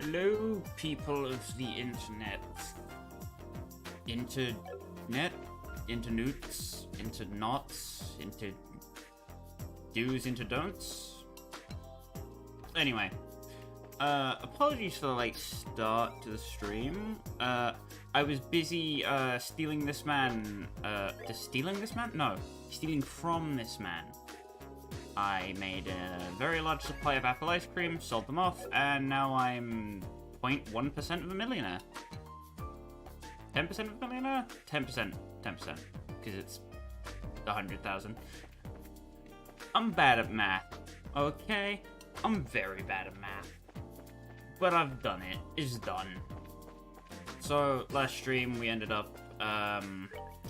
Hello, people of the internet. Internet? Internoots? Internots? Into do's, into don'ts? Anyway. Apologies for the late start to the stream. I was busy, stealing this man, stealing this man? No. Stealing from this man. I made a very large supply of apple ice cream, sold them off, and now I'm 0.1% of a millionaire. 10% of a millionaire? 10%. 10%. Because it's 100,000. I'm bad at math. Okay? I'm very bad at math. But I've done it. It's done. So, last stream we ended up,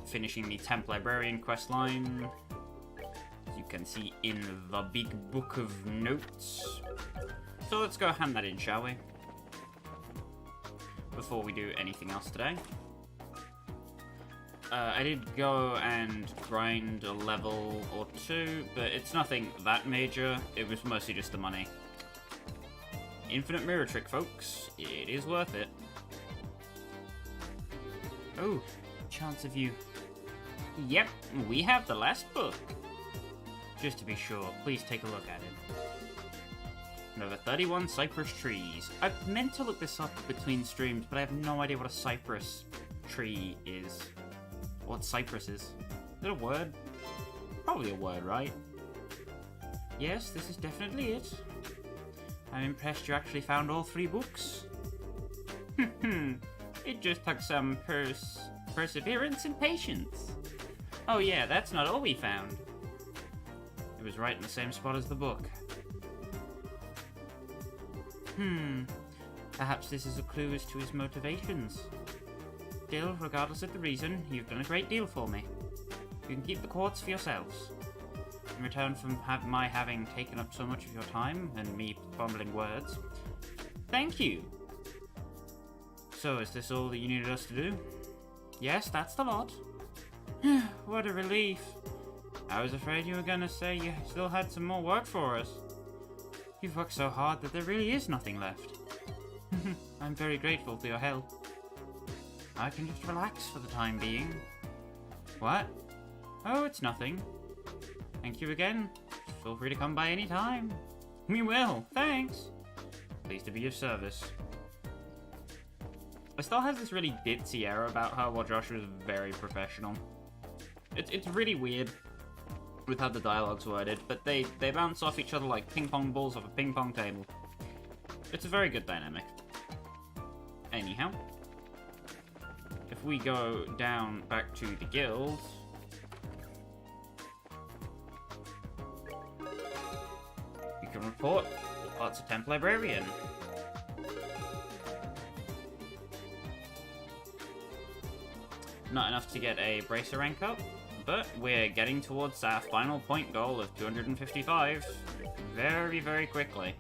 finishing the Temp Librarian quest line. You can see in the big book of notes. So let's go hand that in, shall we? Before we do anything else today. I did go and grind a level or two, but it's nothing that major. It was mostly just the money. Infinite mirror trick, folks. It is worth it. Oh, chance of you. Yep, we have the last book. Just to be sure, please take a look at it. Over 31 cypress trees. I meant to look this up between streams, but I have no idea what a cypress tree is. What cypress is. Is it a word? Probably a word, right? Yes, this is definitely it. I'm impressed you actually found all 3 books. It just took some perseverance and patience. Oh yeah, that's not all we found. It was right in the same spot as the book. Perhaps this is a clue as to his motivations. Still, regardless of the reason, you've done a great deal for me. You can keep the quartz for yourselves. In return for my having taken up so much of your time and me fumbling words, thank you. So, is this all that you needed us to do? Yes, that's the lot. What a relief. I was afraid you were gonna say you still had some more work for us. You've worked so hard that there really is nothing left. I'm very grateful for your help. I can just relax for the time being. What? Oh, it's nothing. Thank you again. Feel free to come by any time. We will, thanks. Pleased to be of service. I still have this really ditzy air about her while Joshua's very professional. It's really weird with how the dialogue's worded, but they bounce off each other like ping pong balls off a ping pong table. It's a very good dynamic. Anyhow, if we go down back to the guild, you can report lots of Temp Librarian. Not enough to get a bracer rank up, but we're getting towards our final point goal of 255 very, very quickly.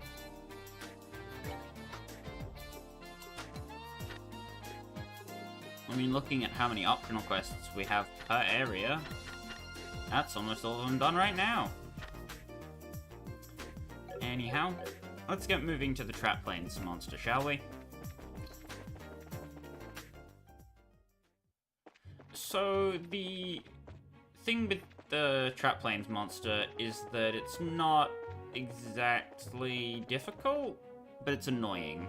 I mean, looking at how many optional quests we have per area, that's almost all of them done right now. Anyhow, let's get moving to the Trap Plains monster, shall we? So, the thing with the Trap Plains monster is that it's not exactly difficult, but it's annoying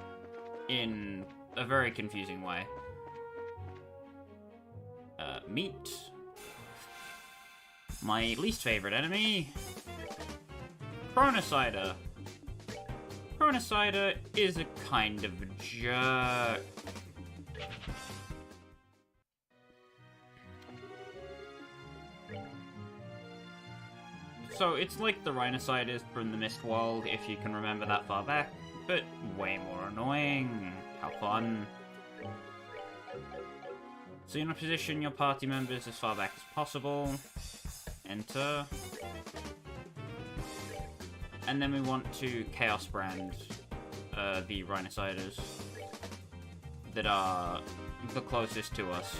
in a very confusing way. Meat. My least favorite enemy. Chronocider. Chronocider is a kind of a jerk. So it's like the Rhinociders from the Mist World, if you can remember that far back, but way more annoying. How fun. So you want to position your party members as far back as possible. Enter. And then we want to Chaos Brand the Rhinociders that are the closest to us.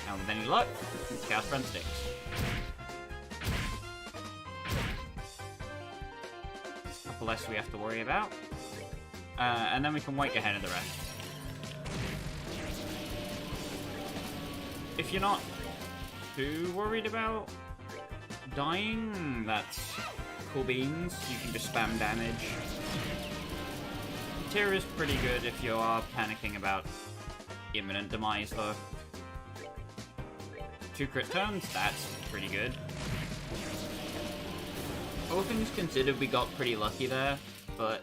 And with any luck, Chaos Brand sticks. less we have to worry about. And then we can wake ahead of the rest. If you're not too worried about dying, that's cool beans. You can just spam damage. Tier is pretty good if you are panicking about imminent demise, though. 2 crit turns, that's pretty good. All things considered, we got pretty lucky there, but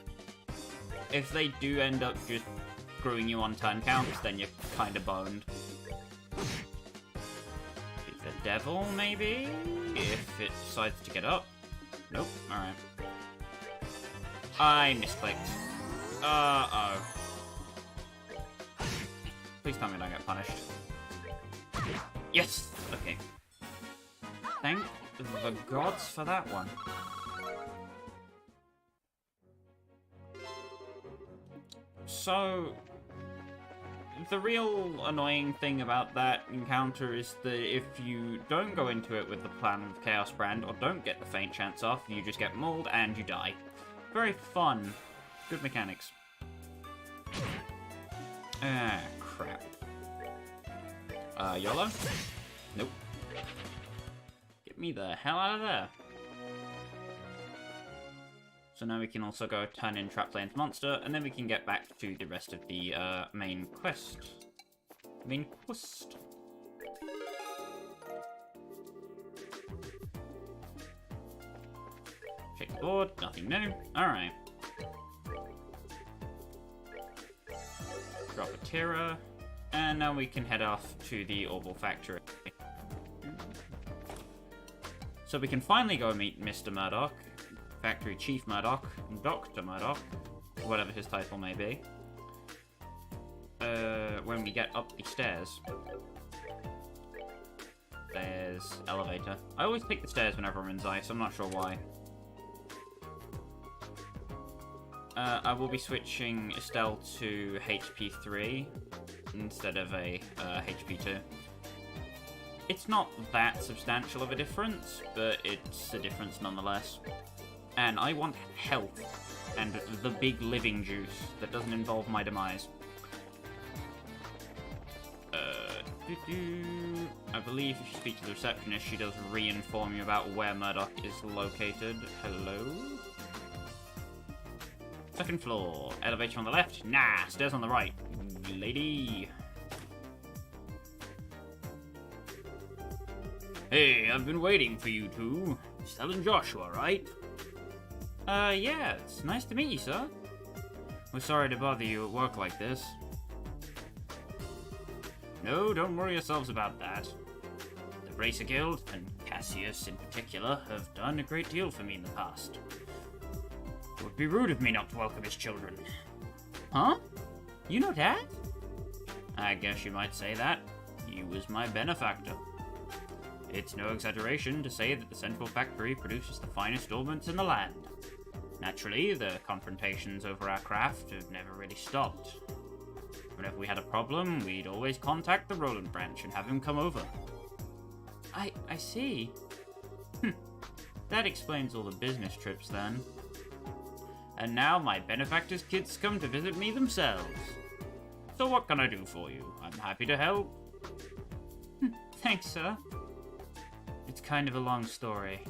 if they do end up just screwing you on turn counts, then you're kinda boned. The devil, maybe? If it decides to get up. Nope, alright. I misclicked. Uh-oh. Please tell me I don't get punished. Yes! Okay. Thank the gods for that one. So, the real annoying thing about that encounter is that if you don't go into it with the plan of Chaos Brand, or don't get the Faint Chance off, you just get mauled and you die. Very fun. Good mechanics. Ah, crap. YOLO? Nope. Get me the hell out of there. So now we can also go turn in Traplaned Monster, and then we can get back to the rest of the main quest. Main quest. Check the board, nothing new. Alright. Drop a Terra, and now we can head off to the Orbital Factory. So we can finally go meet Mr. Murdoch. Factory Chief Murdoch, Dr. Murdoch, whatever his title may be, when we get up the stairs. There's elevator. I always take the stairs whenever I'm in Zeiss, I'm not sure why. I will be switching Estelle to HP 3 instead of a HP 2. It's not that substantial of a difference, but it's a difference nonetheless. And I want health, and the big living juice that doesn't involve my demise. I believe if you speak to the receptionist, she does re-inform you about where Murdoch is located. Hello? 2nd floor. Elevator on the left? Nah, stairs on the right. Lady. Hey, I've been waiting for you two. Estelle and Joshua, right? Yeah, it's nice to meet you, sir. We're sorry to bother you at work like this. No, don't worry yourselves about that. The Bracer Guild, and Cassius in particular, have done a great deal for me in the past. It would be rude of me not to welcome his children. Huh? You know Dad? I guess you might say that. He was my benefactor. It's no exaggeration to say that the Central Factory produces the finest ornaments in the land. Naturally, the confrontations over our craft have never really stopped. Whenever we had a problem, we'd always contact the Roland branch and have him come over. I see. That explains all the business trips then. And now my benefactor's kids come to visit me themselves. So what can I do for you? I'm happy to help. Thanks, sir. It's kind of a long story.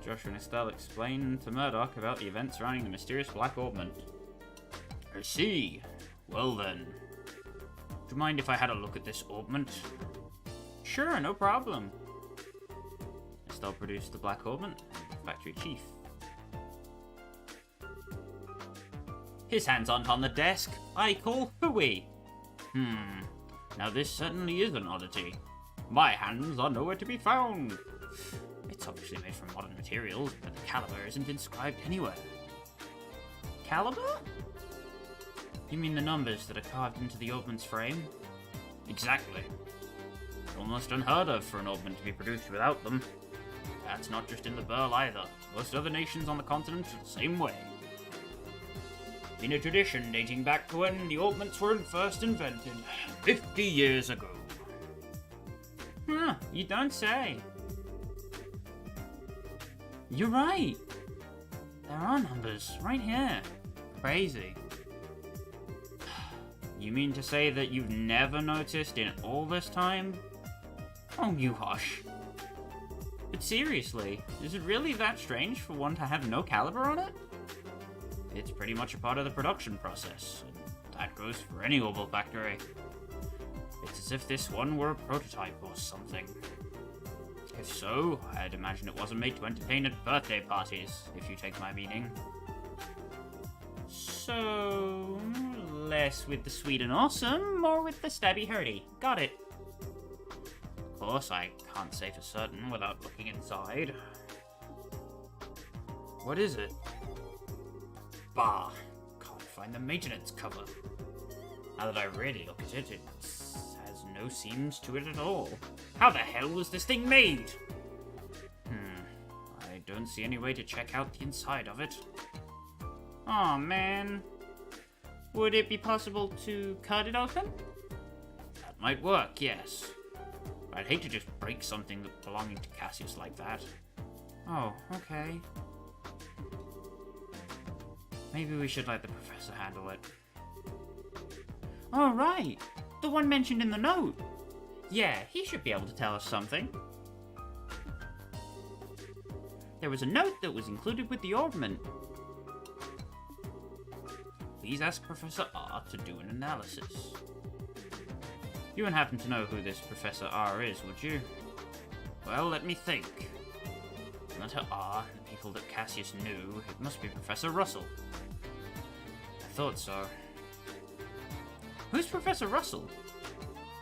Joshua and Estelle explain to Murdoch about the events surrounding the mysterious Black Ornament. I see. Well then. Do you mind if I had a look at this ornament? Sure, no problem. Estelle produced the Black Ornament, the factory chief. His hands aren't on the desk. I call hooey. Now this certainly is an oddity. My hands are nowhere to be found. It's obviously made from modern materials, but the caliber isn't inscribed anywhere. Caliber? You mean the numbers that are carved into the ornament's frame? Exactly. Almost unheard of for an ornament to be produced without them. That's not just in the Burl either. Most other nations on the continent are the same way. In a tradition dating back to when the ornaments were first invented, 50 years ago. Huh, you don't say. You're right. There are numbers, right here. Crazy. You mean to say that you've never noticed in all this time? Oh, you hush. But seriously, is it really that strange for one to have no caliber on it? It's pretty much a part of the production process, and that goes for any orbital factory. It's as if this one were a prototype or something. If so, I'd imagine it wasn't made to entertain at birthday parties, if you take my meaning. So, less with the sweet and awesome, more with the stabby hurdy. Got it. Of course, I can't say for certain without looking inside. What is it? Bah, can't find the maintenance cover. Now that I really look at it, it has no seams to it at all. How the hell was this thing made? I don't see any way to check out the inside of it. Aw, man. Would it be possible to cut it open? That might work, yes. I'd hate to just break something belonging to Cassius like that. Oh, okay. Maybe we should let the professor handle it. Oh, right! The one mentioned in the note! Yeah, he should be able to tell us something. There was a note that was included with the orbment. Please ask Professor R to do an analysis. You wouldn't happen to know who this Professor R is, would you? Well, let me think. Letter R, the people that Cassius knew, it must be Professor Russell. I thought so. Who's Professor Russell?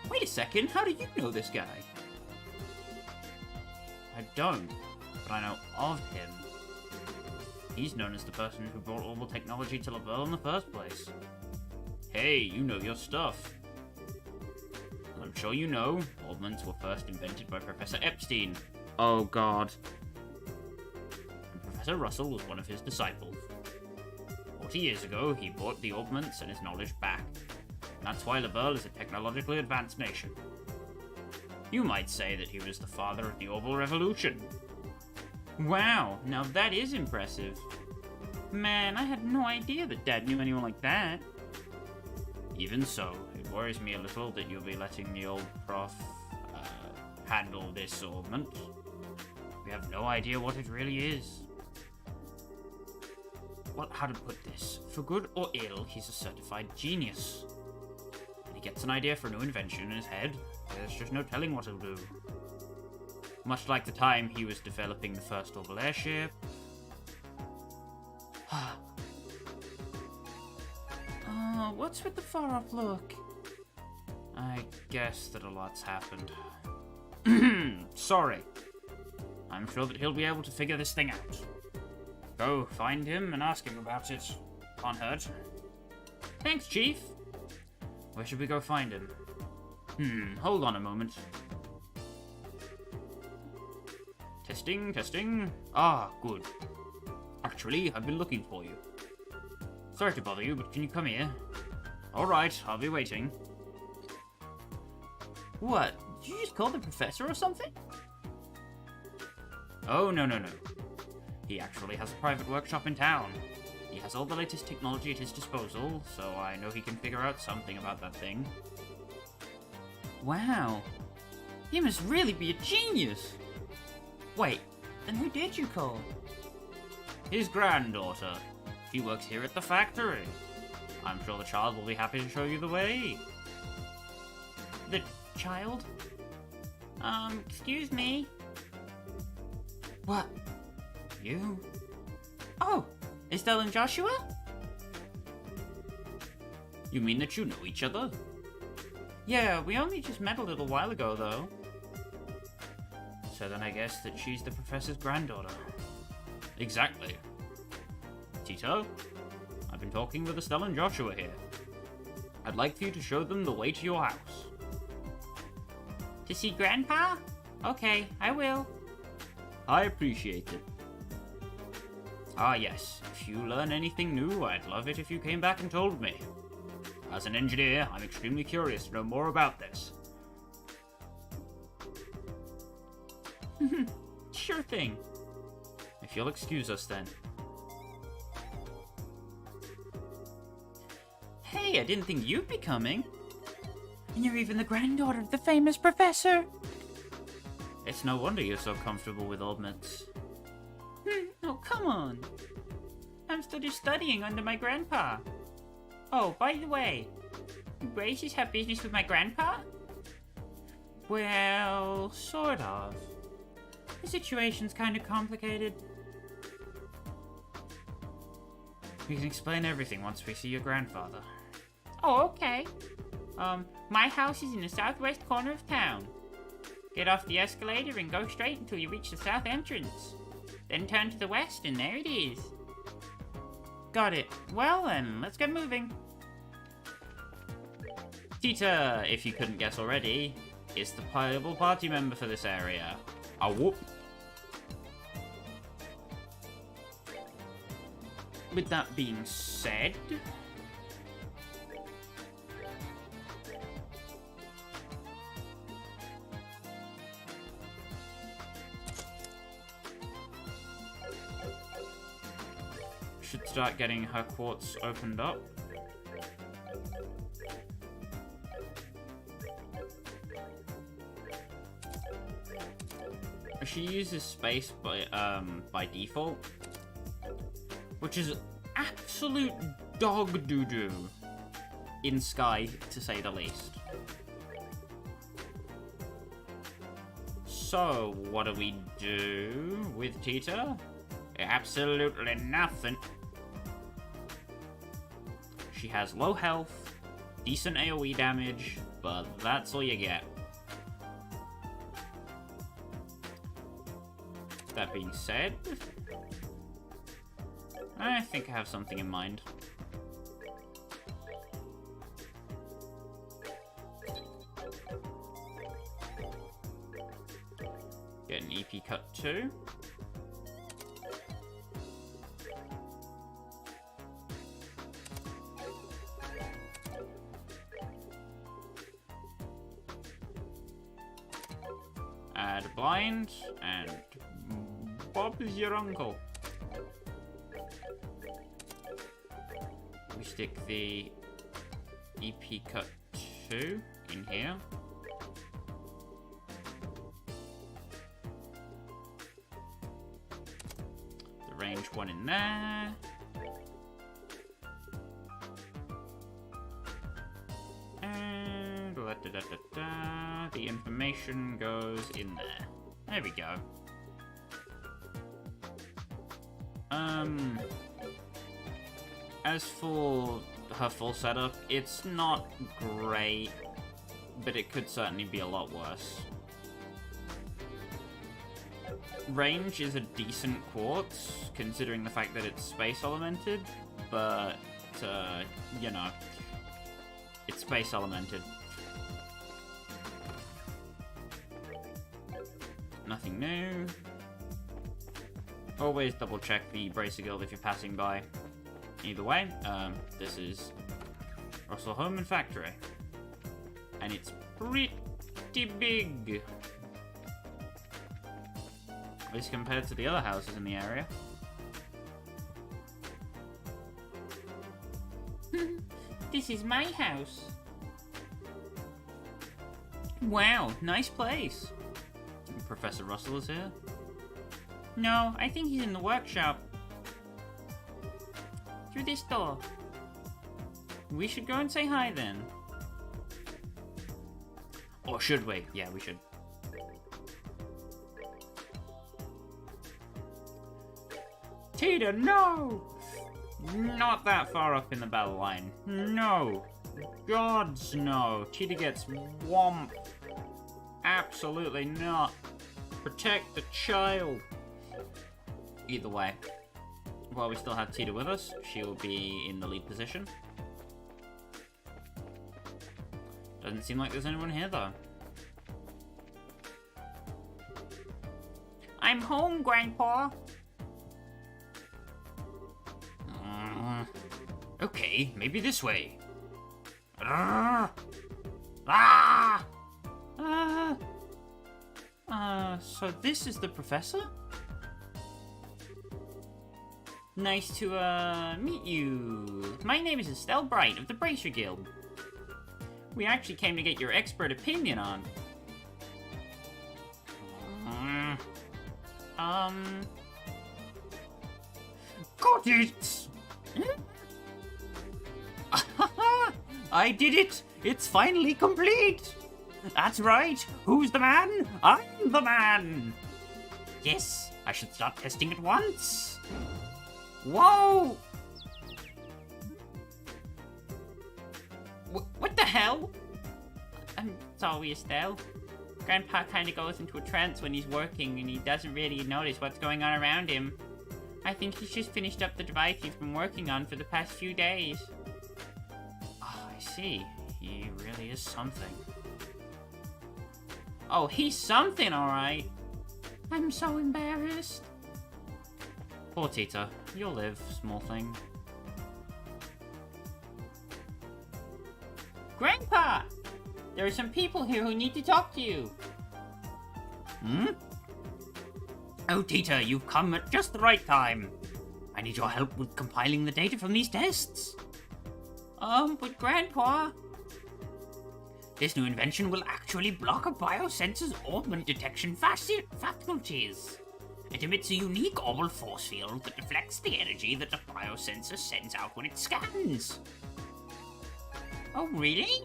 Wait a second, how do you know this guy? I don't, but I know of him. He's known as the person who brought orbital technology to Lavelle in the first place. Hey, you know your stuff. As I'm sure you know, orbments were first invented by Professor Epstein. Oh god. And Professor Russell was one of his disciples. 40 years ago, he brought the orbments and his knowledge back. And that's why Lavelle is a technologically advanced nation. You might say that he was the father of the orbital revolution. Wow, now that is impressive. Man, I had no idea that Dad knew anyone like that. Even so, it worries me a little that you'll be letting the old prof, handle this orbment. We have no idea what it really is. Well, how to put this? For good or ill, he's a certified genius. When he gets an idea for a new invention in his head, there's just no telling what he'll do. Much like the time he was developing the first orbital airship. What's with the far-off look? I guess that a lot's happened. Sorry. I'm sure that he'll be able to figure this thing out. Go find him and ask him about it. Can't hurt. Thanks, Chief. Where should we go find him? Hold on a moment. Testing, testing. Ah, good. Actually, I've been looking for you. Sorry to bother you, but can you come here? Alright, I'll be waiting. What? Did you just call the professor or something? Oh, no. He actually has a private workshop in town. He has all the latest technology at his disposal, so I know he can figure out something about that thing. Wow. He must really be a genius! Wait, then who did you call? His granddaughter. She works here at the factory. I'm sure the child will be happy to show you the way. The child? Excuse me? What? You? Oh, Estelle and Joshua? You mean that you know each other? Yeah, we only just met a little while ago, though. So then I guess that she's the professor's granddaughter. Exactly. Tita, I've been talking with Estelle and Joshua here. I'd like for you to show them the way to your house. To see Grandpa? Okay, I will. I appreciate it. Ah yes, if you learn anything new, I'd love it if you came back and told me. As an engineer, I'm extremely curious to know more about this. Sure thing. If you'll excuse us then. Hey, I didn't think you'd be coming. And you're even the granddaughter of the famous professor. It's no wonder you're so comfortable with old mitts. Oh, come on. I'm still just studying under my grandpa. Oh, by the way, do Braces have business with my grandpa? Well, sort of. The situation's kind of complicated. We can explain everything once we see your grandfather. Oh, okay. My house is in the southwest corner of town. Get off the escalator and go straight until you reach the south entrance. Then turn to the west and there it is. Got it. Well then, let's get moving. Tita, if you couldn't guess already, is the playable party member for this area. A whoop. With that being said, should start getting her quartz opened up. She uses space by default, which is absolute dog doo-doo in Sky, to say the least. So, what do we do with Tita? Absolutely nothing. She has low health, decent AoE damage, but that's all you get. That being said, I think I have something in mind. Get an EP cut too. Add a blind, and Bob is your uncle. We stick the EP cut 2 in here. The range 1 in there. And the information goes in there. There we go. As for her full setup, it's not great, but it could certainly be a lot worse. Range is a decent quartz, considering the fact that it's space elemented, but, you know, it's space elemented. Nothing new. Always double check the Bracer Guild if you're passing by. Either way, this is Russell Home and Factory. And it's pretty big. At least compared to the other houses in the area. This is my house. Wow, nice place. Professor Russell is here? No, I think he's in the workshop. Through this door. We should go and say hi then. Or should we? Yeah, we should. Tita, no! Not that far up in the battle line. No. Gods, no. Tita gets whomped. Absolutely not. Protect the child. Either way, while we still have Tita with us, she will be in the lead position. Doesn't seem like there's anyone here though. I'm home, Grandpa. Okay, maybe this way. So this is the professor? Nice to, meet you. My name is Estelle Bright of the Bracer Guild. We actually came to get your expert opinion on. Got it! I did it! It's finally complete! That's right! Who's the man? I'm the man! Yes, I should start testing at once. Whoa! What the hell? I'm sorry, Estelle. Grandpa kind of goes into a trance when he's working and he doesn't really notice what's going on around him. I think he's just finished up the device he's been working on for the past few days. Oh, I see. He really is something. Oh, he's something, alright. I'm so embarrassed. Poor Tita. You'll live, small thing. Grandpa! There are some people here who need to talk to you. Hmm? Oh, Tita, you've come at just the right time. I need your help with compiling the data from these tests. But Grandpa... This new invention will actually block a biosensor's orbment detection faculties. It emits a unique orbital force field that deflects the energy that the biosensor sends out when it scans. Oh, really?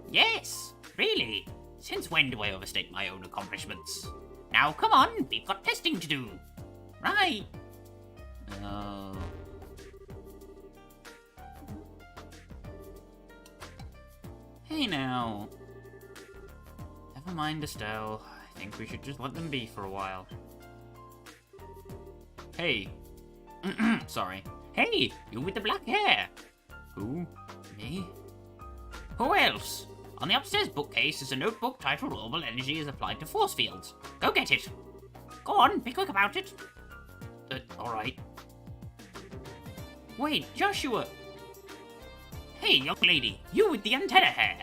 Yes, really. Since when do I overstate my own accomplishments? Now, come on, we've got testing to do. Right. Hey now. Never mind, Estelle. I think we should just let them be for a while. Hey. Sorry. Hey, you with the black hair. Who? Me? Who else? On the upstairs bookcase is a notebook titled Orbital Energy is Applied to Force Fields. Go get it. Go on, be quick about it. Alright. Wait, Joshua! Hey, young lady, you with the antenna hair.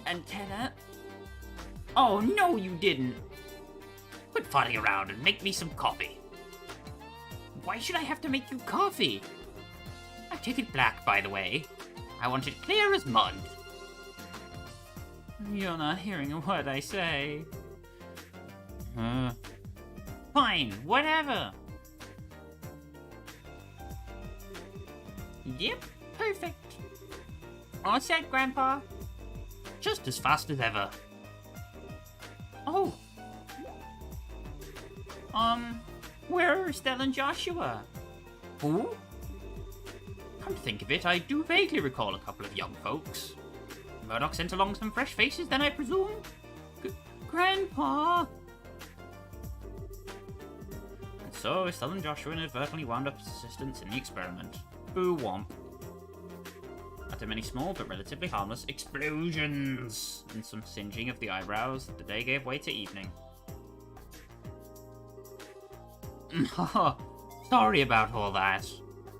Antenna? Oh, no you didn't. Quit farting around and make me some coffee. Why should I have to make you coffee? I take it black, by the way. I want it clear as mud. You're not hearing a word I say. Fine, whatever. Yep, perfect. All set, Grandpa. Just as fast as ever. Oh. Where are Estelle and Joshua? Who? Come to think of it, I do vaguely recall a couple of young folks. Murdoch sent along some fresh faces, then I presume? Grandpa! And so Estelle and Joshua inadvertently wound up as assistants in the experiment. Boo womp. After many small but relatively harmless explosions and some singeing of the eyebrows, the day gave way to evening. Sorry about all that.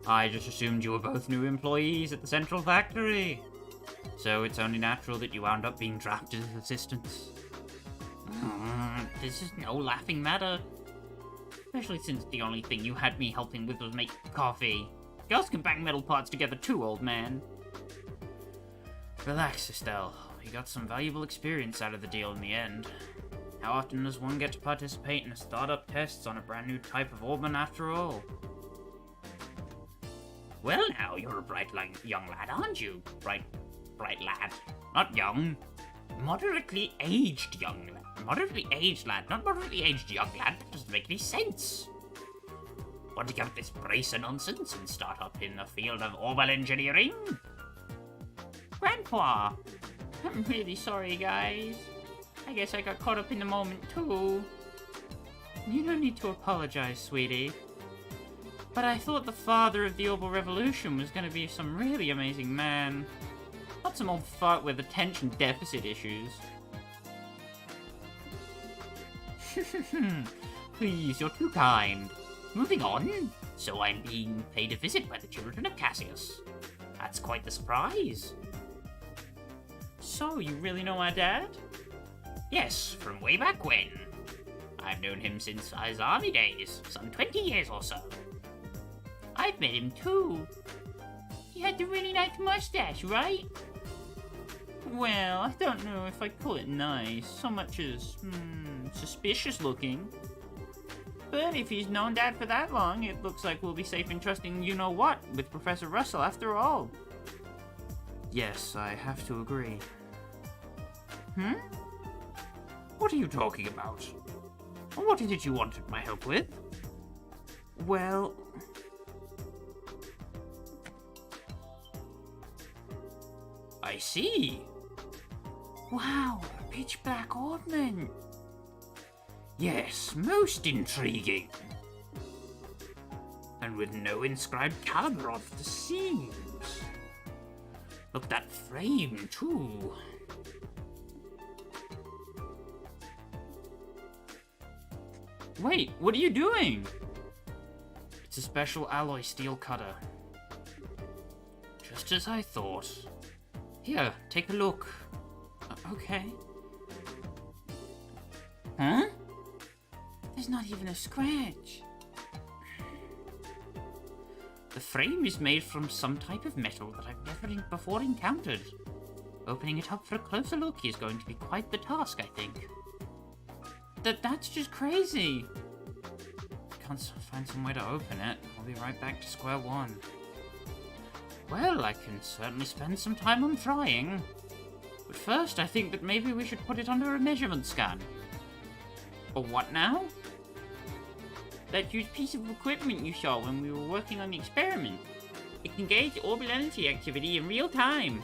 I just assumed you were both new employees at the central factory. So it's only natural that you wound up being drafted as assistants. This is no laughing matter. Especially since the only thing you had me helping with was make coffee. Girls can bang metal parts together too, old man. Relax, Estelle. We got some valuable experience out of the deal in the end. How often does one get to participate in a startup tests on a brand new type of organ after all? Well now, you're a bright young lad, aren't you? Bright lad. Not young. Moderately aged young lad. Moderately aged lad, not moderately aged young lad. That doesn't make any sense. Want to give up this bracer nonsense and start up in the field of orbital engineering? Grandpa! I'm really sorry, guys. I guess I got caught up in the moment, too. You don't need to apologize, sweetie. But I thought the father of the Orbital Revolution was going to be some really amazing man. Not some old fart with attention deficit issues. Please, you're too kind. Moving on. So I'm being paid a visit by the children of Cassius. That's quite the surprise. So, you really know my dad? Yes, from way back when. I've known him since his army days, some 20 years or so. I've met him too. He had the really nice mustache, right? Well, I don't know if I'd call it nice, so much as, suspicious looking. But if he's known Dad for that long, it looks like we'll be safe in trusting you-know-what with Professor Russell after all. Yes, I have to agree. What are you talking about? What is it you wanted my help with? Well... I see. Wow, a pitch black ornament. Yes, most intriguing. And with no inscribed caliber of the seams. Look, that frame, too. Wait, what are you doing? It's a special alloy steel cutter. Just as I thought. Here, take a look. Okay. Huh? There's not even a scratch. The frame is made from some type of metal that I've never before encountered. Opening it up for a closer look is going to be quite the task, I think. That's just crazy. Can't find some way to open it. I'll be right back to square one. Well, I can certainly spend some time on trying. But first, I think that maybe we should put it under a measurement scan. Or what now? That huge piece of equipment you saw when we were working on the experiment. It can gauge orbital energy activity in real time.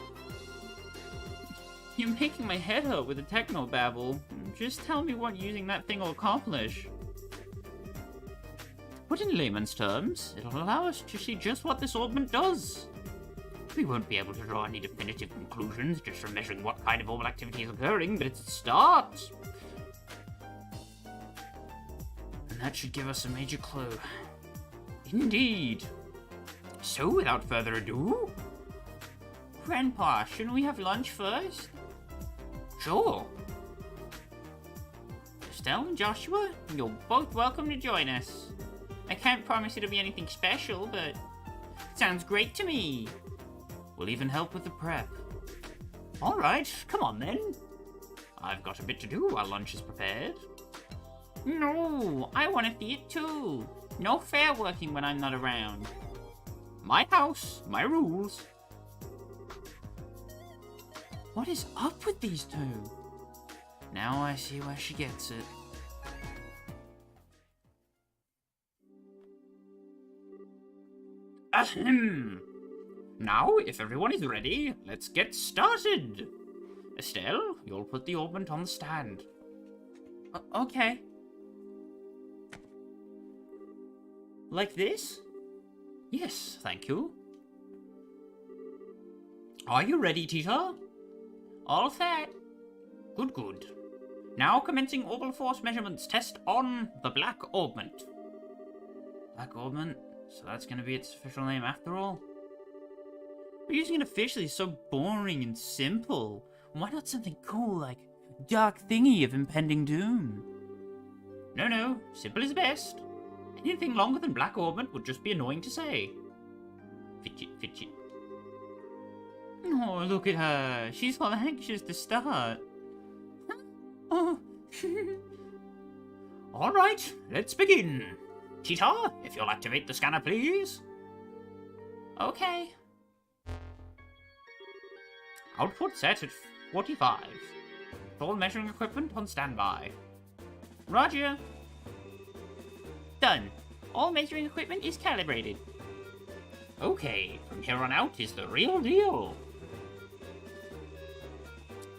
You're making my head hurt with a techno-babble. Just tell me what using that thing will accomplish. Put in layman's terms, it'll allow us to see just what this orbment does. We won't be able to draw any definitive conclusions just from measuring what kind of orbital activity is occurring, but it's a start. And that should give us a major clue. Indeed. So, without further ado... Grandpa, shouldn't we have lunch first? Sure. Estelle and Joshua, you're both welcome to join us. I can't promise it'll be anything special, but... sounds great to me. We'll even help with the prep. Alright, come on then. I've got a bit to do while lunch is prepared. No, I want to see it too. No fair working when I'm not around. My house, my rules. What is up with these two? Now I see where she gets it. Ahem. Now, if everyone is ready, let's get started. Estelle, you'll put the orbment on the stand. Okay. Like this? Yes, thank you. Are you ready, Tita? All set. Good, good. Now commencing orbital force measurements test on the black orbment. Black orbment? So that's gonna be its official name after all? But using it officially is so boring and simple. Why not something cool like dark thingy of impending doom? No, simple is best. Anything longer than black orbment would just be annoying to say. Fidget. Oh, look at her. She's all anxious to start. Oh. Alright, let's begin. Tita, if you'll activate the scanner, please. Okay. Output set at 45. All measuring equipment on standby. Roger. Done. All measuring equipment is calibrated. Okay, from here on out is the real deal.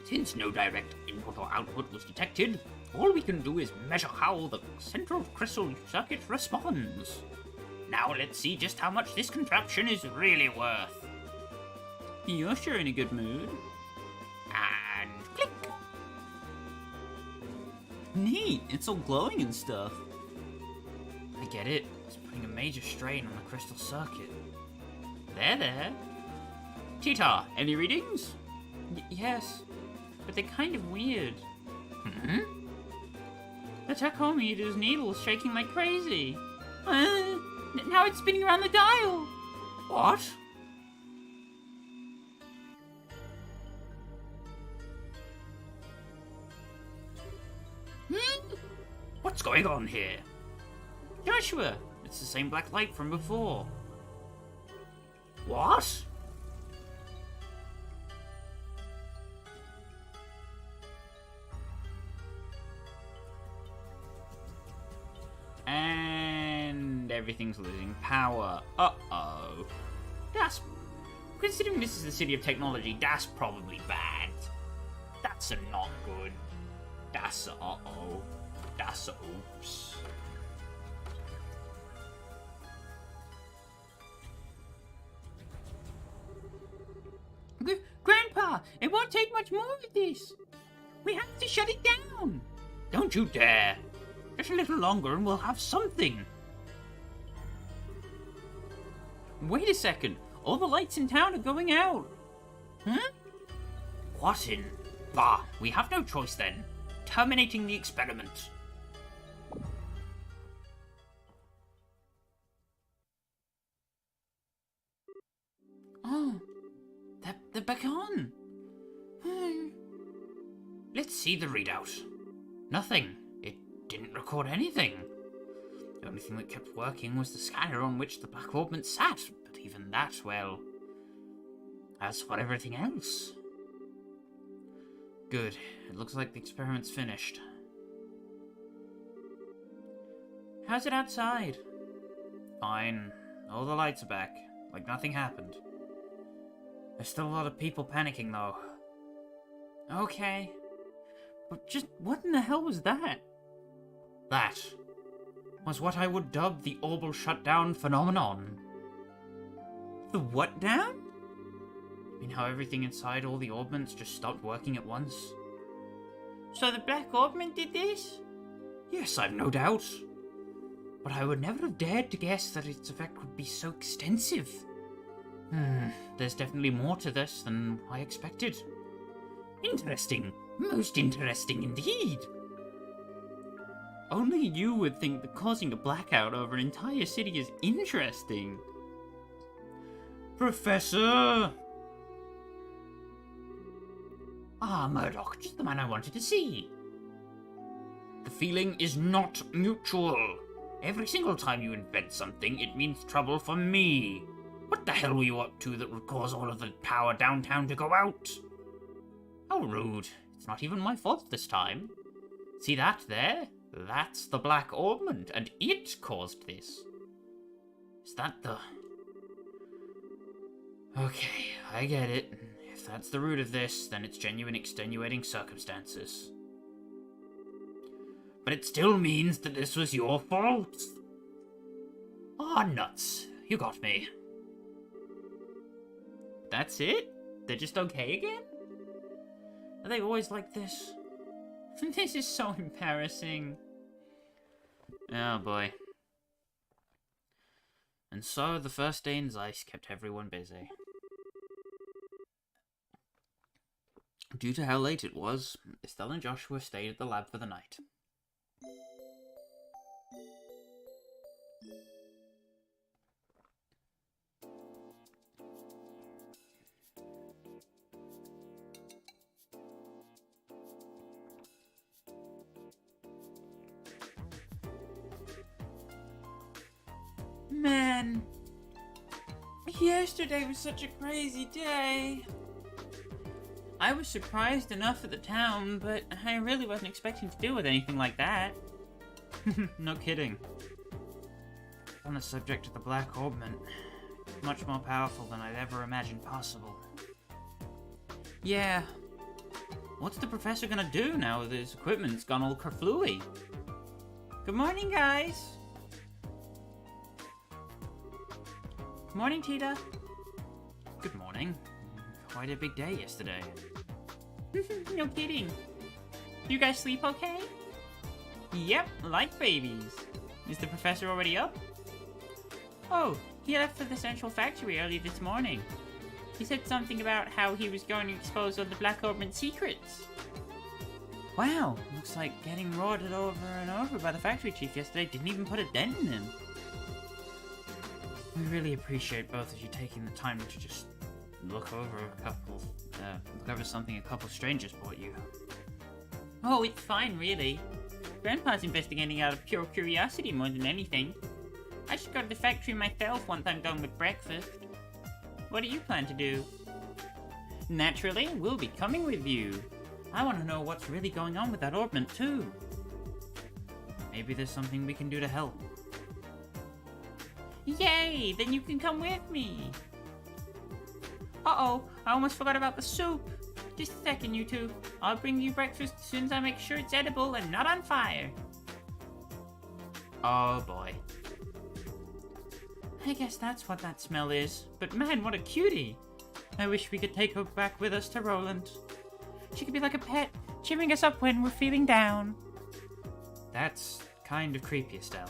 Since no direct input or output was detected, all we can do is measure how the central crystal circuit responds. Now let's see just how much this contraption is really worth. You're sure in a good mood. And click! Neat! It's all glowing and stuff. I get it. It's putting a major strain on the crystal circuit. There. Tita, any readings? Yes, but they're kind of weird. The tachometer's needle's shaking like crazy. Now it's spinning around the dial. What? What's going on here? Joshua, it's the same black light from before. What? And everything's losing power. Uh-oh. That's... Considering this is the city of technology, that's probably bad. That's a not good. That's a uh-oh. That's a oops. Grandpa, it won't take much more of this. We have to shut it down. Don't you dare. Just a little longer and we'll have something. Wait a second. All the lights in town are going out. Huh? What in? Bah, we have no choice then. Terminating the experiment. Oh, they're back on. Let's see the readout. Nothing. It didn't record anything. The only thing that kept working was the scanner on which the black orbment sat, but even that, well, as for everything else. Good. It looks like the experiment's finished. How's it outside? Fine. All the lights are back, like nothing happened. There's still a lot of people panicking, though. Okay. But just what in the hell was that? That was what I would dub the orbal shutdown phenomenon. The what down? You mean how everything inside all the orbments just stopped working at once? So the black orbment did this? Yes, I've no doubt. But I would never have dared to guess that its effect would be so extensive. There's definitely more to this than I expected. Interesting. Most interesting indeed. Only you would think that causing a blackout over an entire city is interesting. Professor! Ah, Murdoch, just the man I wanted to see. The feeling is not mutual. Every single time you invent something, it means trouble for me. What the hell were you up to that would cause all of the power downtown to go out? How rude. It's not even my fault this time. See that there? That's the black orbment, and it caused this. Is that the... Okay, I get it. If that's the root of this, then it's genuine extenuating circumstances. But it still means that this was your fault. Ah, nuts. You got me. That's it? They're just okay again? Are they always like this? This is so embarrassing. Oh boy. And so the first day in Zeiss kept everyone busy. Due to how late it was, Estelle and Joshua stayed at the lab for the night. Man, yesterday was such a crazy day. I was surprised enough at the town, but I really wasn't expecting to deal with anything like that. No kidding. On the subject of the black orbment, much more powerful than I'd ever imagined possible. Yeah. What's the professor gonna do now that his equipment's gone all kerflooey? Good morning, guys. Morning, Tita. Good morning. Quite a big day yesterday. No kidding. You guys sleep okay? Yep, like babies. Is the professor already up? Oh, he left for the central factory early this morning. He said something about how he was going to expose all the black orbment secrets. Wow, looks like getting roared over and over by the factory chief yesterday didn't even put a dent in him. We really appreciate both of you taking the time to just look over something a couple strangers brought you. Oh, it's fine, really. Grandpa's investigating out of pure curiosity more than anything. I should go to the factory myself once I'm done with breakfast. What do you plan to do? Naturally, we'll be coming with you. I want to know what's really going on with that orbment, too. Maybe there's something we can do to help. Yay! Then you can come with me! Uh-oh, I almost forgot about the soup. Just a second, you two. I'll bring you breakfast as soon as I make sure it's edible and not on fire. Oh boy. I guess that's what that smell is. But man, what a cutie! I wish we could take her back with us to Roland. She could be like a pet, cheering us up when we're feeling down. That's kind of creepy, Estelle.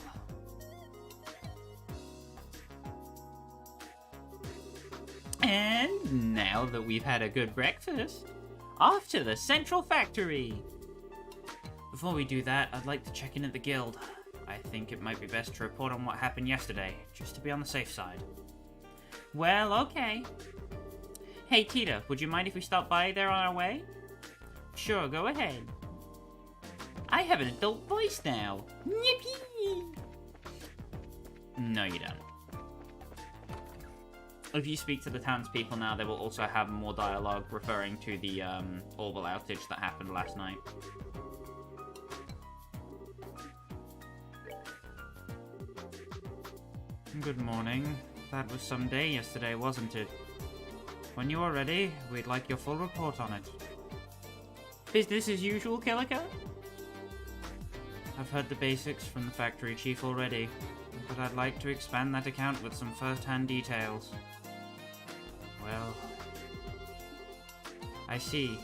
And now that we've had a good breakfast, off to the central factory. Before we do that, I'd like to check in at the guild. I think it might be best to report on what happened yesterday, just to be on the safe side. Well, okay. Hey, Tita, would you mind if we stop by there on our way? Sure, go ahead. I have an adult voice now. Yippee! No, you don't. If you speak to the townspeople now, they will also have more dialogue referring to the orbital outage that happened last night. Good morning. That was some day yesterday, wasn't it? When you are ready, we'd like your full report on it. Business as usual, Killiker? I've heard the basics from the factory chief already, but I'd like to expand that account with some first-hand details. Well, I see.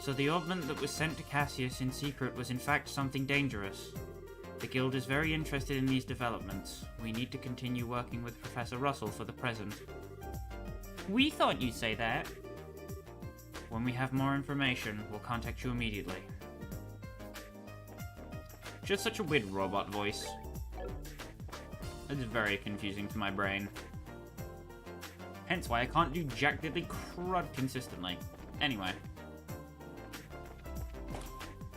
So the orbment that was sent to Cassius in secret was in fact something dangerous. The guild is very interested in these developments. We need to continue working with Professor Russell for the present. We thought you'd say that. When we have more information, we'll contact you immediately. Just such a weird robot voice. It's very confusing to my brain. Hence why I can't do jack diddly crud consistently. Anyway.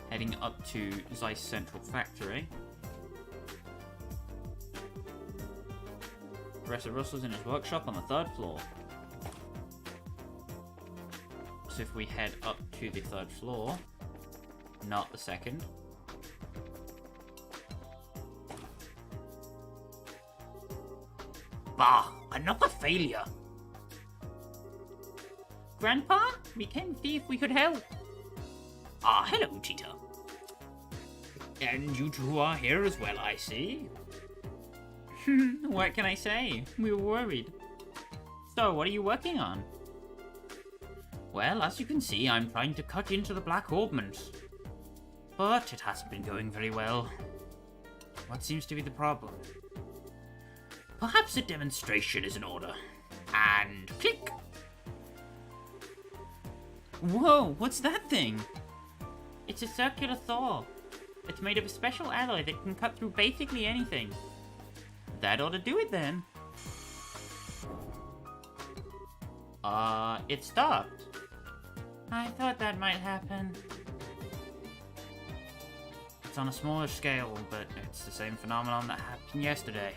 Heading up to Zeiss Central Factory. Professor Russell's in his workshop on the 3rd floor. So if we head up to the 3rd floor, not the 2nd. Bah, another failure. Grandpa, we came to see if we could help. Ah, hello, Tita. And you two are here as well, I see. What can I say? We were worried. So, what are you working on? Well, as you can see, I'm trying to cut into the black orbment. But it hasn't been going very well. What seems to be the problem? Perhaps a demonstration is in order. And click! Whoa, what's that thing? It's a circular saw. It's made of a special alloy that can cut through basically anything. That ought to do it then. It stopped. I thought that might happen. It's on a smaller scale, but it's the same phenomenon that happened yesterday.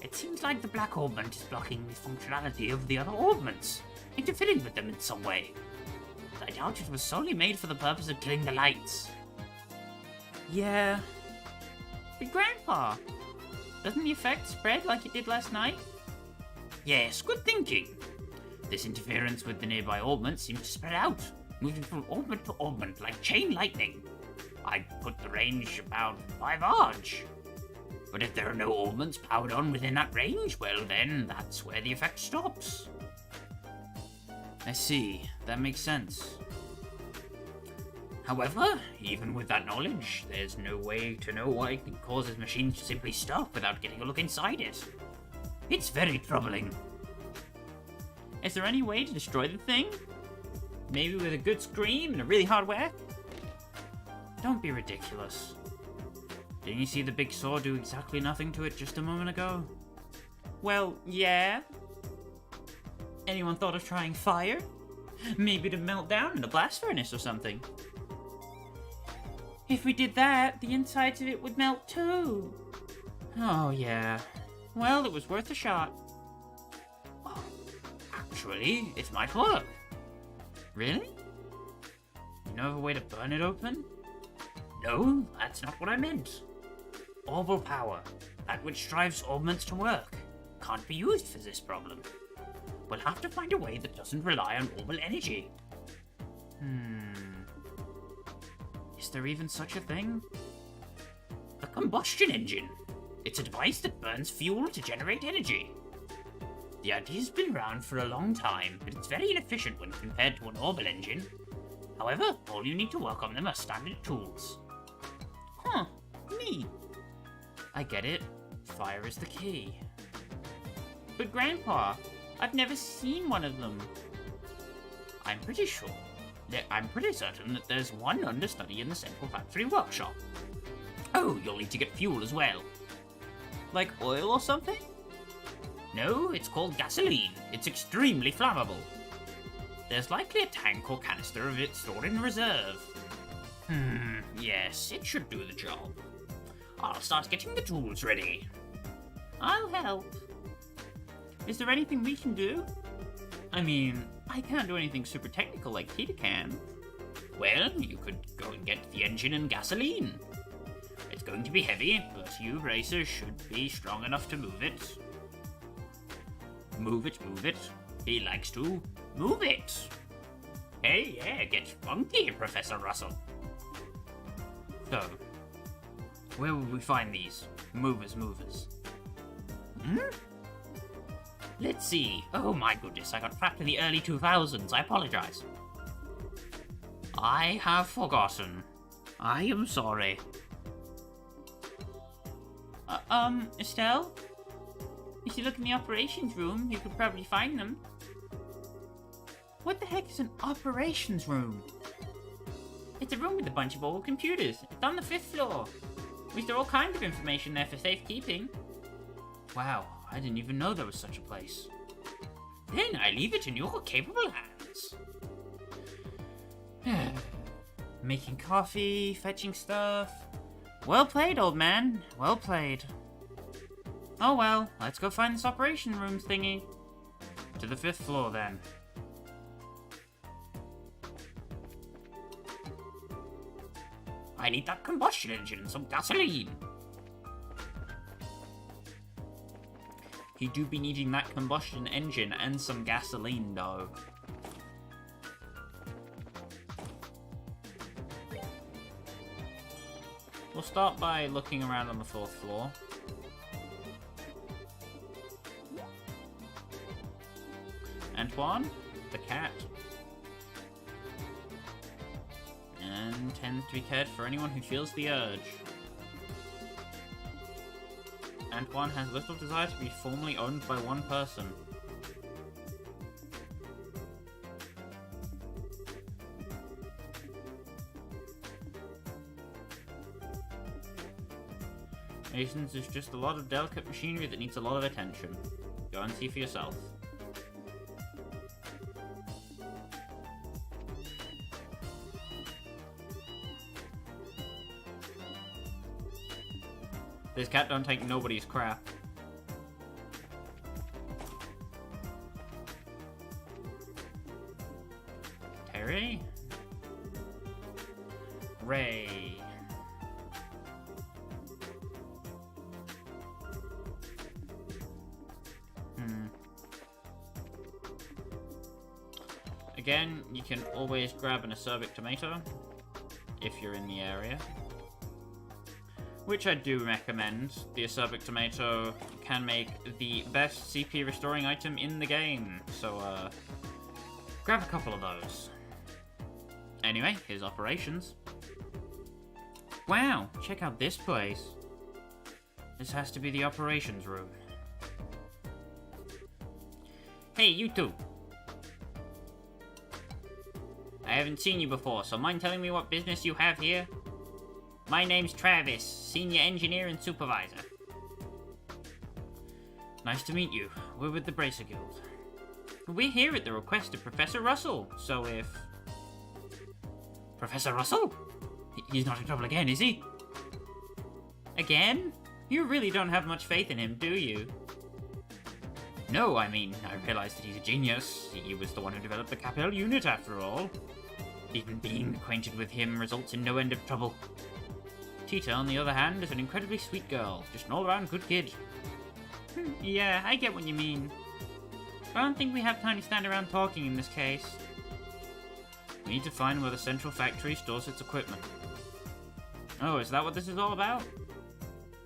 It seems like the black orbment is blocking the functionality of the other orbments, interfering with them in some way. I doubt it was solely made for the purpose of killing the lights. Yeah. But Grandpa, doesn't the effect spread like it did last night? Yes, good thinking. This interference with the nearby orbment seems to spread out, moving from orbment to orbment like chain lightning. I'd put the range about 5 Arch. But if there are no orbments powered on within that range, well then, that's where the effect stops. I see. That makes sense. However, even with that knowledge, there's no way to know why it causes machines to simply stop without getting a look inside it. It's very troubling. Is there any way to destroy the thing? Maybe with a good scream and a really hard whack? Don't be ridiculous. Didn't you see the big saw do exactly nothing to it just a moment ago? Well, yeah. Anyone thought of trying fire? Maybe to melt down in a blast furnace or something. If we did that, the insides of it would melt too. Oh, yeah. Well, it was worth a shot. Oh, actually, it might work. Really? You know of a way to burn it open? No, that's not what I meant. Orbal power, that which drives orbments to work, can't be used for this problem. We'll have to find a way that doesn't rely on orbal energy. Is there even such a thing? A combustion engine. It's a device that burns fuel to generate energy. The idea's been around for a long time, but it's very inefficient when compared to an orbal engine. However, all you need to work on them are standard tools. Huh, neat. I get it. Fire is the key. But Grandpa, I've never seen one of them. I'm pretty certain that there's one understudy in the central factory workshop. Oh, you'll need to get fuel as well. Like oil or something? No, it's called gasoline. It's extremely flammable. There's likely a tank or canister of it stored in reserve. Yes, it should do the job. I'll start getting the tools ready. I'll help. Is there anything we can do? I mean, I can't do anything super technical like Tita can. Well, you could go and get the engine and gasoline. It's going to be heavy, but you racers should be strong enough to move it. Move it, move it. He likes to move it. Hey, yeah, get funky, Professor Russell. So, where will we find these movers? Let's see. Oh my goodness, I got back to the early 2000s. I apologize. I have forgotten. I am sorry. Estelle? If you look in the operations room, you could probably find them. What the heck is an operations room? It's a room with a bunch of old computers. It's on the 5th floor. We store all kinds of information there for safekeeping. Wow, I didn't even know there was such a place. Then I leave it in your capable hands. Making coffee, fetching stuff. Well played, old man. Well played. Oh well, let's go find this operation room thingy. To the 5th floor, then. I need that combustion engine and some gasoline. He do be needing that combustion engine and some gasoline, though. We'll start by looking around on the 4th floor. Antoine, the cat. And tends to be cared for anyone who feels the urge. Antoine has little desire to be formally owned by one person. Mason's is just a lot of delicate machinery that needs a lot of attention. Go and see for yourself. This cat don't take nobody's crap. Terry? Ray. Again, you can always grab an acerbic tomato if you're in the area. Which I do recommend. The acerbic tomato can make the best CP restoring item in the game. So, grab a couple of those. Anyway, here's operations. Wow, check out this place. This has to be the operations room. Hey, you two. I haven't seen you before, so mind telling me what business you have here? My name's Travis, Senior Engineer and Supervisor. Nice to meet you. We're with the Bracer Guild. We're here at the request of Professor Russell, so if... Professor Russell? He's not in trouble again, is he? Again? You really don't have much faith in him, do you? No, I mean, I realize that he's a genius. He was the one who developed the Capel unit, after all. Even being acquainted with him results in no end of trouble. Tita, on the other hand, is an incredibly sweet girl. Just an all-around good kid. Yeah, I get what you mean. I don't think we have time to stand around talking in this case. We need to find where the central factory stores its equipment. Oh, is that what this is all about?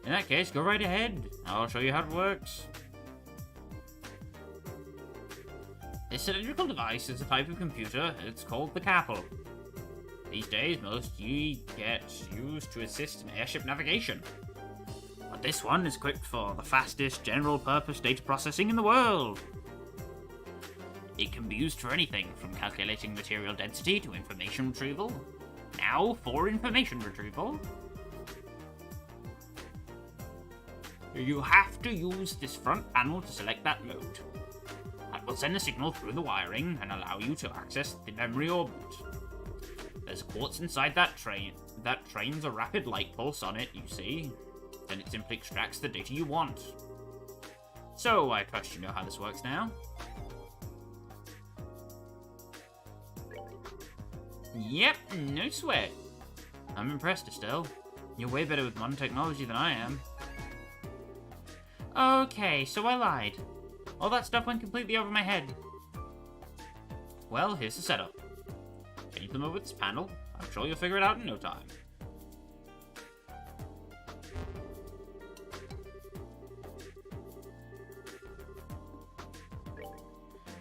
In that case, go right ahead. I'll show you how it works. This cylindrical device is a type of computer. It's called the Capel. These days, most get used to assist in airship navigation. But this one is equipped for the fastest general-purpose data processing in the world. It can be used for anything, from calculating material density to information retrieval. Now, for information retrieval, you have to use this front panel to select that mode. That will send a signal through the wiring and allow you to access the memory orbit. There's a quartz inside that train that trains a rapid light pulse on it, you see. Then it simply extracts the data you want. So, I trust you know how this works now. Yep, no sweat. I'm impressed, Estelle. You're way better with modern technology than I am. Okay, so I lied. All that stuff went completely over my head. Well, here's the setup. Change them over this panel. I'm sure you'll figure it out in no time.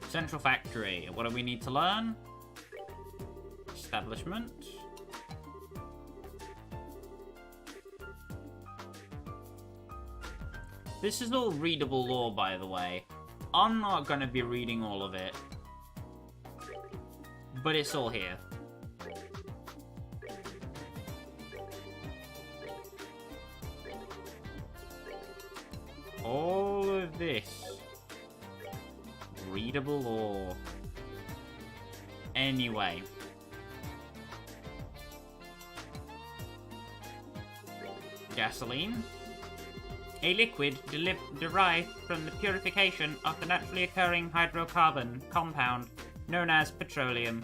Central factory. What do we need to learn? Establishment. This is all readable lore, by the way. I'm not going to be reading all of it. But it's all here. All of this. Readable lore. Anyway. Gasoline. A liquid derived from the purification of the naturally occurring hydrocarbon compound known as petroleum,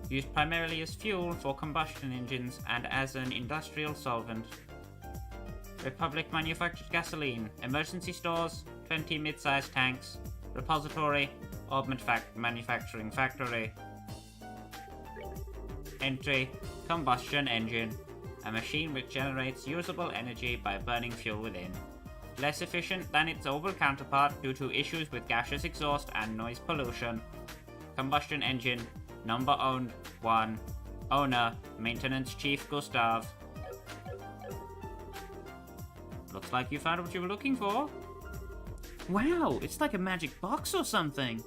used primarily as fuel for combustion engines and as an industrial solvent. Republic manufactured gasoline. Emergency stores, 20 mid-sized tanks. Repository, Augment manufacturing factory. Entry, combustion engine. A machine which generates usable energy by burning fuel within. Less efficient than its oval counterpart due to issues with gaseous exhaust and noise pollution. Combustion engine, number owned 1. Owner, Maintenance Chief Gustav. Looks like you found what you were looking for. Wow, it's like a magic box or something.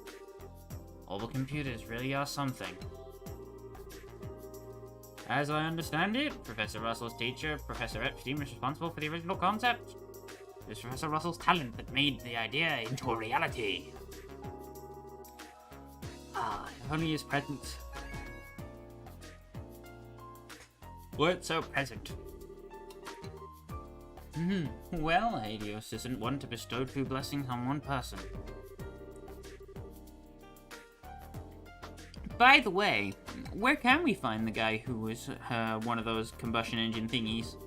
All the computers really are something. As I understand it, Professor Russell's teacher, Professor Epstein, was responsible for the original concept. It was Professor Russell's talent that made the idea into a reality. Ah, if only his presence weren't so present. Well, Helios isn't one to bestow two blessings on one person. By the way, where can we find the guy who was one of those combustion engine thingies?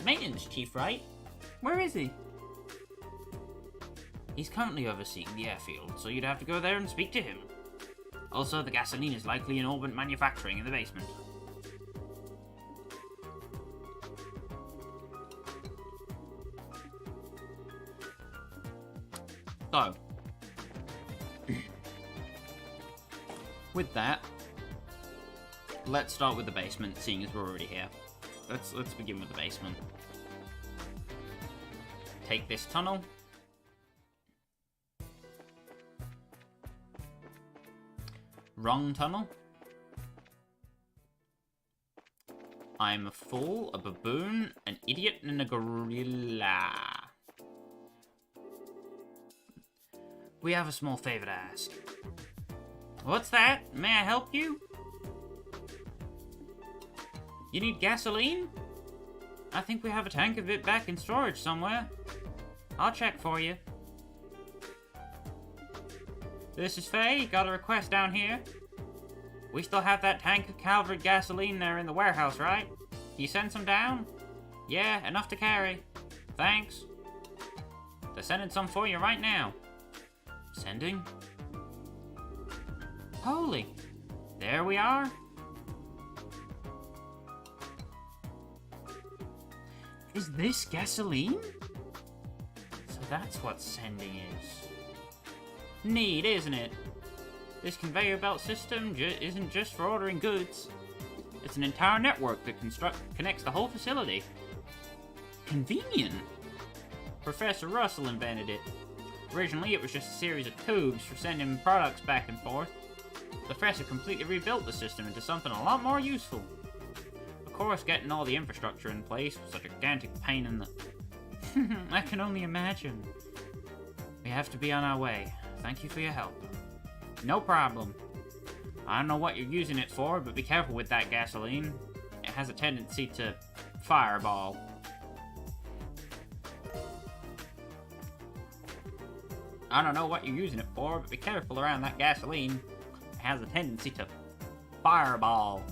Maintenance chief, right? Where is he? He's currently overseeing the airfield, so you'd have to go there and speak to him. Also, the gasoline is likely in Orbit manufacturing in the basement. So, with that, let's start with the basement, seeing as we're already here. Let's begin with the basement. Take this tunnel. Wrong tunnel. I'm a fool, a baboon, an idiot, and a gorilla. We have a small favor to ask. What's that? May I help you? You need gasoline? I think we have a tank of it back in storage somewhere. I'll check for you. This is Faye. Got a request down here. We still have that tank of Calvary gasoline there in the warehouse, right? Can you send some down? Yeah, enough to carry. Thanks. They're sending some for you right now. Sending? Holy. There we are. Is this gasoline? So that's what sending is. Neat, isn't it? This conveyor belt system isn't just for ordering goods. It's an entire network that connects the whole facility. Convenient. Professor Russell invented it. Originally, it was just a series of tubes for sending products back and forth. The professor completely rebuilt the system into something a lot more useful. Of course, getting all the infrastructure in place was a gigantic pain in the... I can only imagine. We have to be on our way. Thank you for your help. No problem. I don't know what you're using it for, but be careful with that gasoline. It has a tendency to fireball. I don't know what you're using it for, but be careful around that gasoline. It has a tendency to fireball.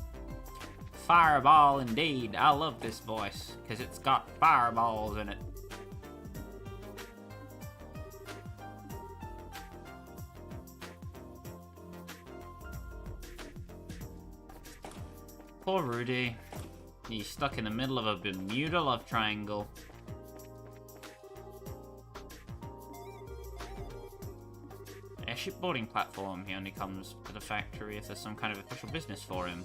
Fireball indeed. I love this voice, because it's got fireballs in it. Poor Rudy. He's stuck in the middle of a Bermuda love triangle. Airship boarding platform. He only comes to the factory if there's some kind of official business for him.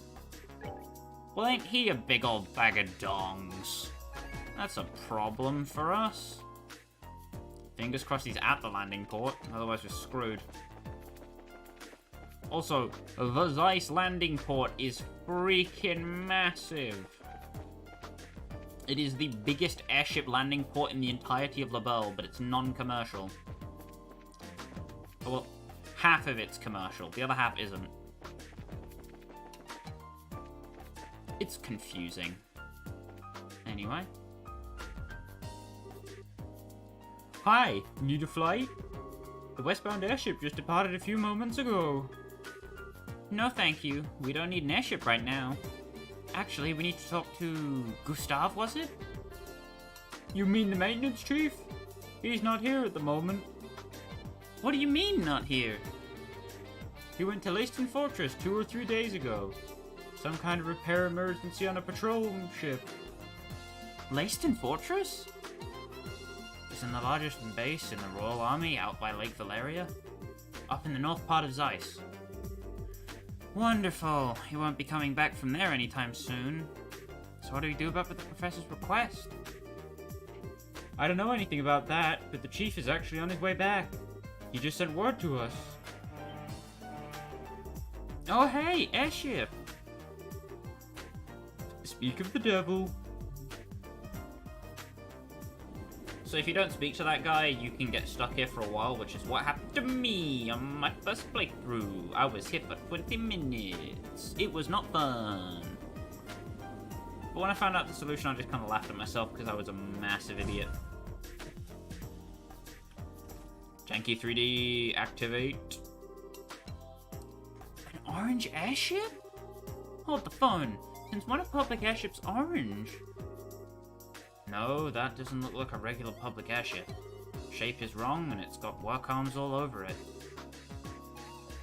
Well, ain't he a big old bag of dongs? That's a problem for us. Fingers crossed he's at the landing port, otherwise we're screwed. Also, the Zeiss landing port is freaking massive. It is the biggest airship landing port in the entirety of LaBelle, but it's non-commercial. Well, half of it's commercial, the other half isn't. It's confusing. Anyway. Hi, need a flight? The westbound airship just departed a few moments ago. No thank you, we don't need an airship right now. Actually, we need to talk to Gustav, was it? You mean the maintenance chief? He's not here at the moment. What do you mean, not here? He went to Leiston Fortress 2 or 3 days ago. Some kind of repair emergency on a patrol ship. Leiston Fortress? It's in the largest base in the Royal Army out by Lake Valeria. Up in the north part of Zeiss. Wonderful. He won't be coming back from there anytime soon. So what do we do about the professor's request? I don't know anything about that, but the chief is actually on his way back. He just sent word to us. Oh hey, Airship! Speak of the devil. So if you don't speak to that guy, you can get stuck here for a while, which is what happened to me on my first playthrough. I was here for 20 minutes. It was not fun. But when I found out the solution, I just kind of laughed at myself because I was a massive idiot. Janky 3D, activate. An orange airship? Hold the phone. Since when are public airships orange? No, that doesn't look like a regular public airship. Shape is wrong and it's got work arms all over it.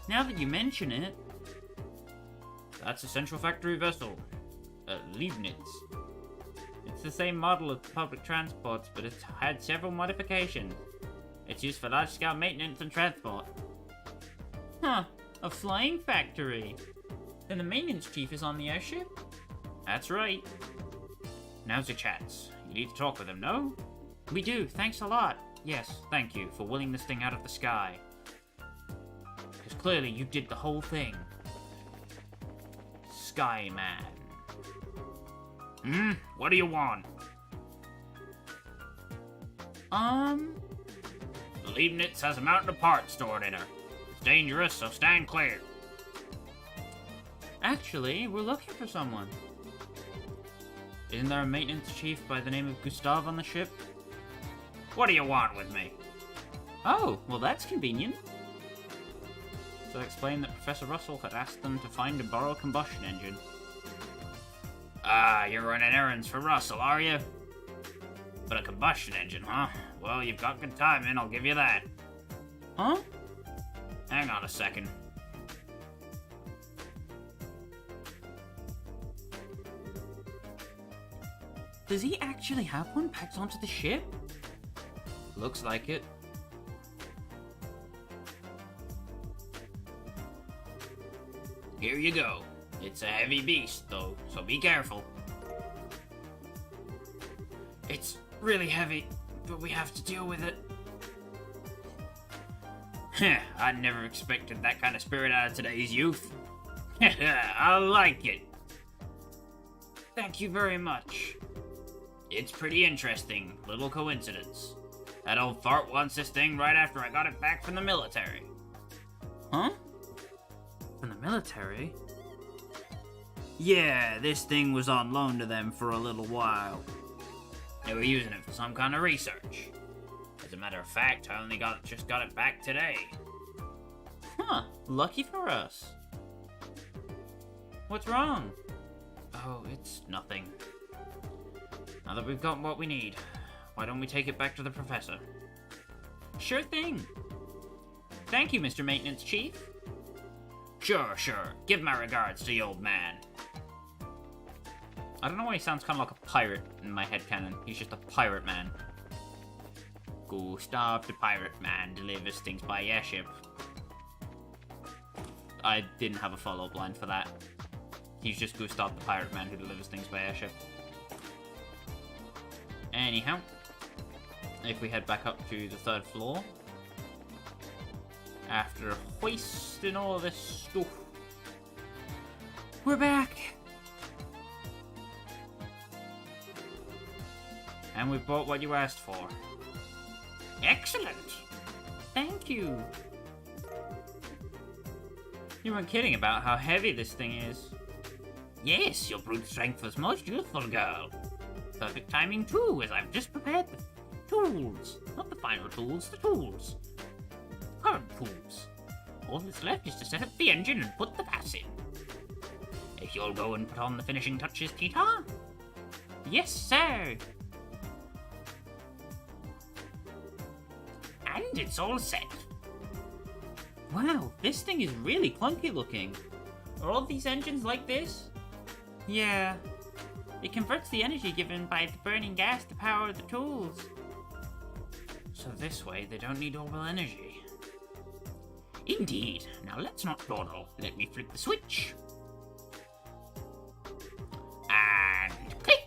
Now that you mention it... That's a central factory vessel. Leibniz. It's the same model as public transports, but it's had several modifications. It's used for large-scale maintenance and transport. Huh, a flying factory. Then the maintenance chief is on the airship? That's right. Now's your chance. You need to talk with him, no? We do, thanks a lot. Yes, thank you for wheeling this thing out of the sky. Because clearly you did the whole thing. Skyman. What do you want? Leibniz has a mountain of parts stored in her. It's dangerous, so stand clear. Actually, we're looking for someone. Isn't there a maintenance chief by the name of Gustav on the ship? What do you want with me? Oh, well that's convenient. So I explained that Professor Russell had asked them to find and borrow a combustion engine. Ah, you're running errands for Russell, are you? But a combustion engine, huh? Well, you've got good timing, I'll give you that. Huh? Hang on a second. Does he actually have one packed onto the ship? Looks like it. Here you go. It's a heavy beast, though, so be careful. It's really heavy, but we have to deal with it. I never expected that kind of spirit out of today's youth. I like it. Thank you very much. It's pretty interesting. Little coincidence. That old fart wants this thing right after I got it back from the military. Huh? From the military? Yeah, this thing was on loan to them for a little while. They were using it for some kind of research. As a matter of fact, I only just got it back today. Huh, lucky for us. What's wrong? Oh, it's nothing. Now that we've got what we need, why don't we take it back to the professor? Sure thing. Thank you, Mr. Maintenance Chief. Sure. Give my regards to the old man. I don't know why he sounds kind of like a pirate in my headcanon. He's just a pirate man. Gustav the pirate man delivers things by airship. I didn't have a follow-up line for that. He's just Gustav the pirate man who delivers things by airship. Anyhow, if we head back up to the 3rd floor, after hoisting all this stuff, we're back! And we've bought what you asked for. Excellent! Thank you! You weren't kidding about how heavy this thing is. Yes, your brute strength was most useful, girl. Perfect timing too, as I've just prepared the tools. Not the final tools, the tools. Current tools. All that's left is to set up the engine and put the gas in. If you'll go and put on the finishing touches, Tita. Yes, sir! And it's all set. Wow, this thing is really clunky looking. Are all these engines like this? Yeah. It converts the energy given by the burning gas to power the tools. So this way, they don't need orbital energy. Indeed. Now let's not dawdle. Let me flip the switch. And click!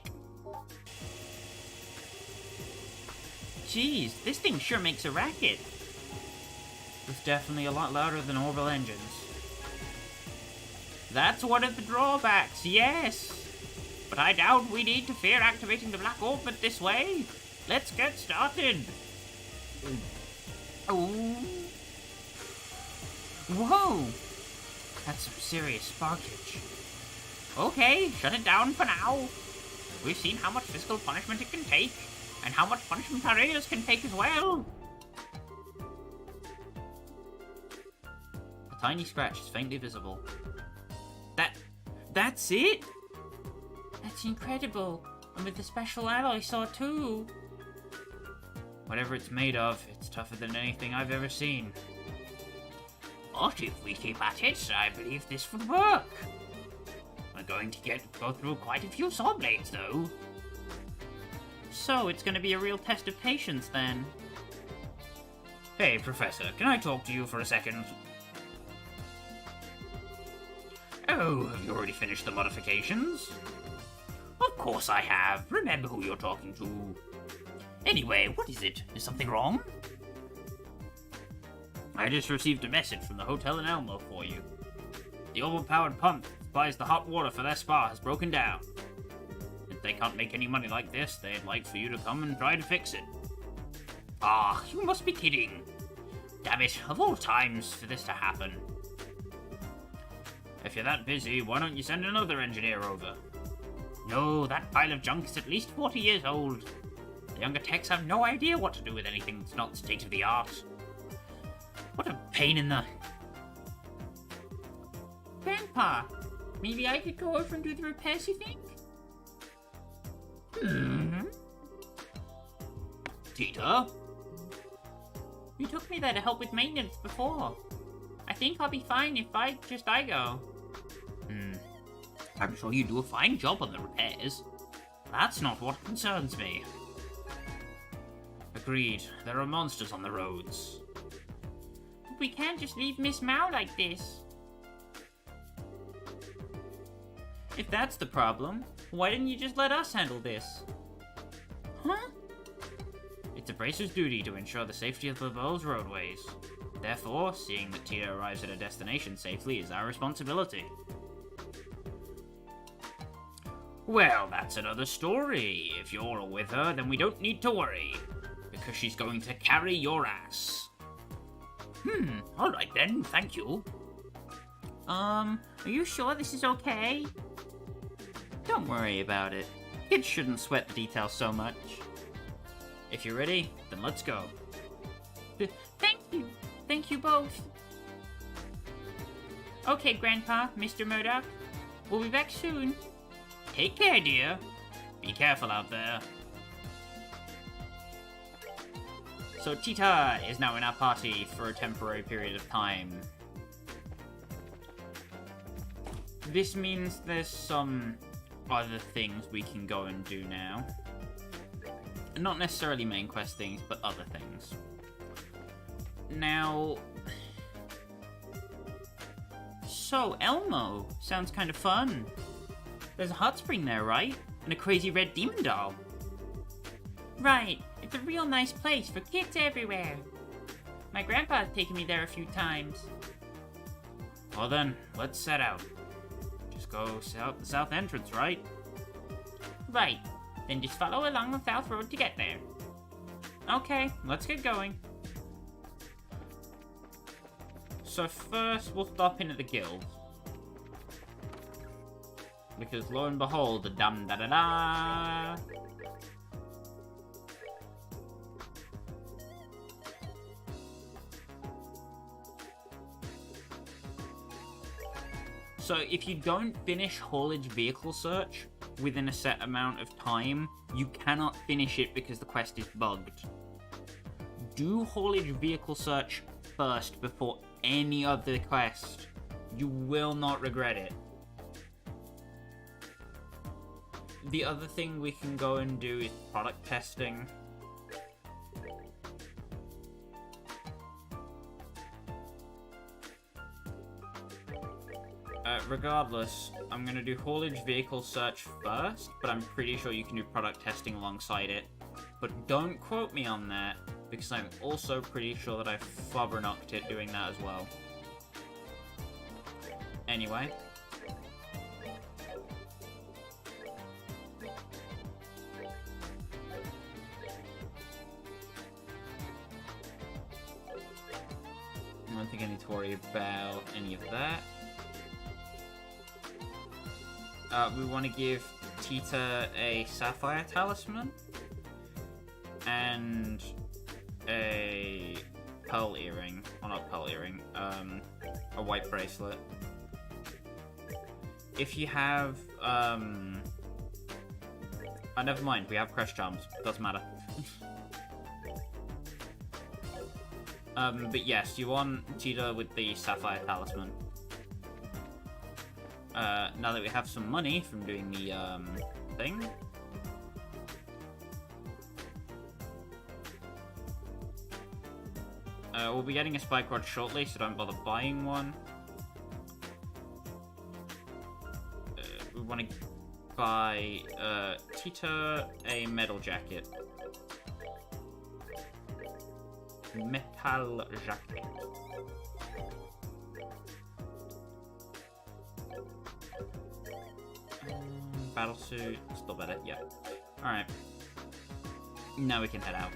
Jeez, this thing sure makes a racket. It's definitely a lot louder than orbital engines. That's one of the drawbacks, yes! But I doubt we need to fear activating the black orbit this way. Let's get started. Oh. Whoa! That's some serious sparkage. Okay, shut it down for now. We've seen how much physical punishment it can take, and how much punishment our ears can take as well. A tiny scratch is faintly visible. That's it? That's incredible. And with the special alloy saw too. Whatever it's made of, it's tougher than anything I've ever seen. But if we keep at it, I believe this would work. We're going to go through quite a few saw blades, though. So it's going to be a real test of patience, then. Hey, Professor, can I talk to you for a second? Oh, have you already finished the modifications? Of course I have. Remember who you're talking to. Anyway, what is it? Is something wrong? I just received a message from the hotel in Elmo for you. The overpowered pump that supplies the hot water for their spa has broken down. they can't make any money like this, they'd like for you to come and try to fix it. Ah, you must be kidding. Damn it, of all times for this to happen. If you're that busy, why don't you send another engineer over? No, that pile of junk is at least 40 years old. The younger techs have no idea what to do with anything that's not state-of-the-art. What a pain in the... Grandpa, maybe I could go over and do the repairs, you think? Tita? You took me there to help with maintenance before. I think I'll be fine if I go. I'm sure you do a fine job on the repairs. That's not what concerns me. Agreed, there are monsters on the roads. But we can't just leave Miss Mao like this. If that's the problem, why didn't you just let us handle this? Huh? It's a bracer's duty to ensure the safety of the world's roadways. Therefore, seeing that Tita arrives at her destination safely is our responsibility. Well, that's another story. If you're all with her, then we don't need to worry, because she's going to carry your ass. Alright then, thank you. Are you sure this is okay? Don't worry about it. Kids shouldn't sweat the details so much. If you're ready, then let's go. Thank you. Thank you both. Okay, Grandpa, Mr. Murdoch. We'll be back soon. Take care, dear. Be careful out there. So Tita is now in our party for a temporary period of time. This means there's some other things we can go and do now. Not necessarily main quest things, but other things. Now... So, Elmo. Sounds kind of fun. There's a hot spring there, right? And a crazy red demon doll. Right. It's a real nice place for kids everywhere. My grandpa's taken me there a few times. Well then, let's set out. Just go out the south entrance, right? Right. Then just follow along the south road to get there. Okay, let's get going. So first, we'll stop in at the guild. Because lo and behold, the dum-da-da-da! So if you don't finish haulage vehicle search within a set amount of time, you cannot finish it because the quest is bugged. Do haulage vehicle search first before any other quest. You will not regret it. The other thing we can go and do is product testing. Regardless, I'm going to do haulage vehicle search first, but I'm pretty sure you can do product testing alongside it. But don't quote me on that, because I'm also pretty sure that I flubberknocked it doing that as well. Anyway. I don't think I need to worry about any of that. We want to give Tita a sapphire talisman and a pearl earring. Well, not pearl earring, a white bracelet. If you have, never mind, we have crush charms, doesn't matter. But yes, you want Tita with the sapphire talisman. Now that we have some money from doing the, thing. We'll be getting a spike rod shortly, so don't bother buying one. We want to buy, Tita a metal jacket. Metal jacket. Battlesuit. Still better, yeah. Alright. Now we can head out.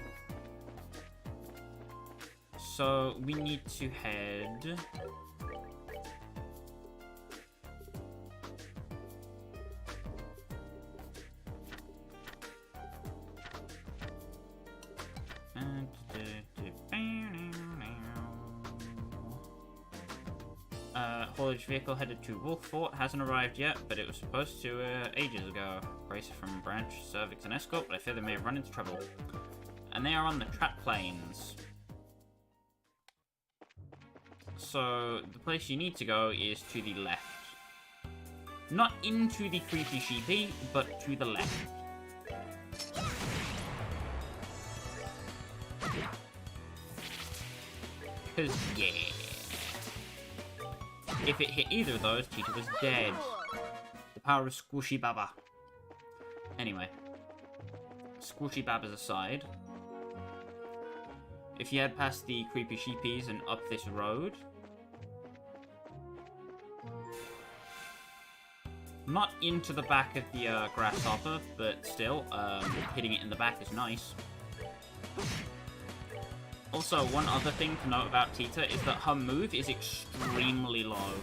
So, we need to head... Haulage vehicle headed to Wolf Fort. Hasn't arrived yet, but it was supposed to ages ago. Bracer from Branch serves an escort, but I fear they may have run into trouble. And they are on the trap plains. So the place you need to go is to the left. Not into the creepy sheepy, but to the left. Because, yeah. If it hit either of those, Tita was dead. The power of Squishy Baba. Anyway. Squishy Babas aside. If you head past the creepy sheepies and up this road... Not into the back of the grasshopper, but still, hitting it in the back is nice. Also, one other thing to note about Tita is that her move is extremely low.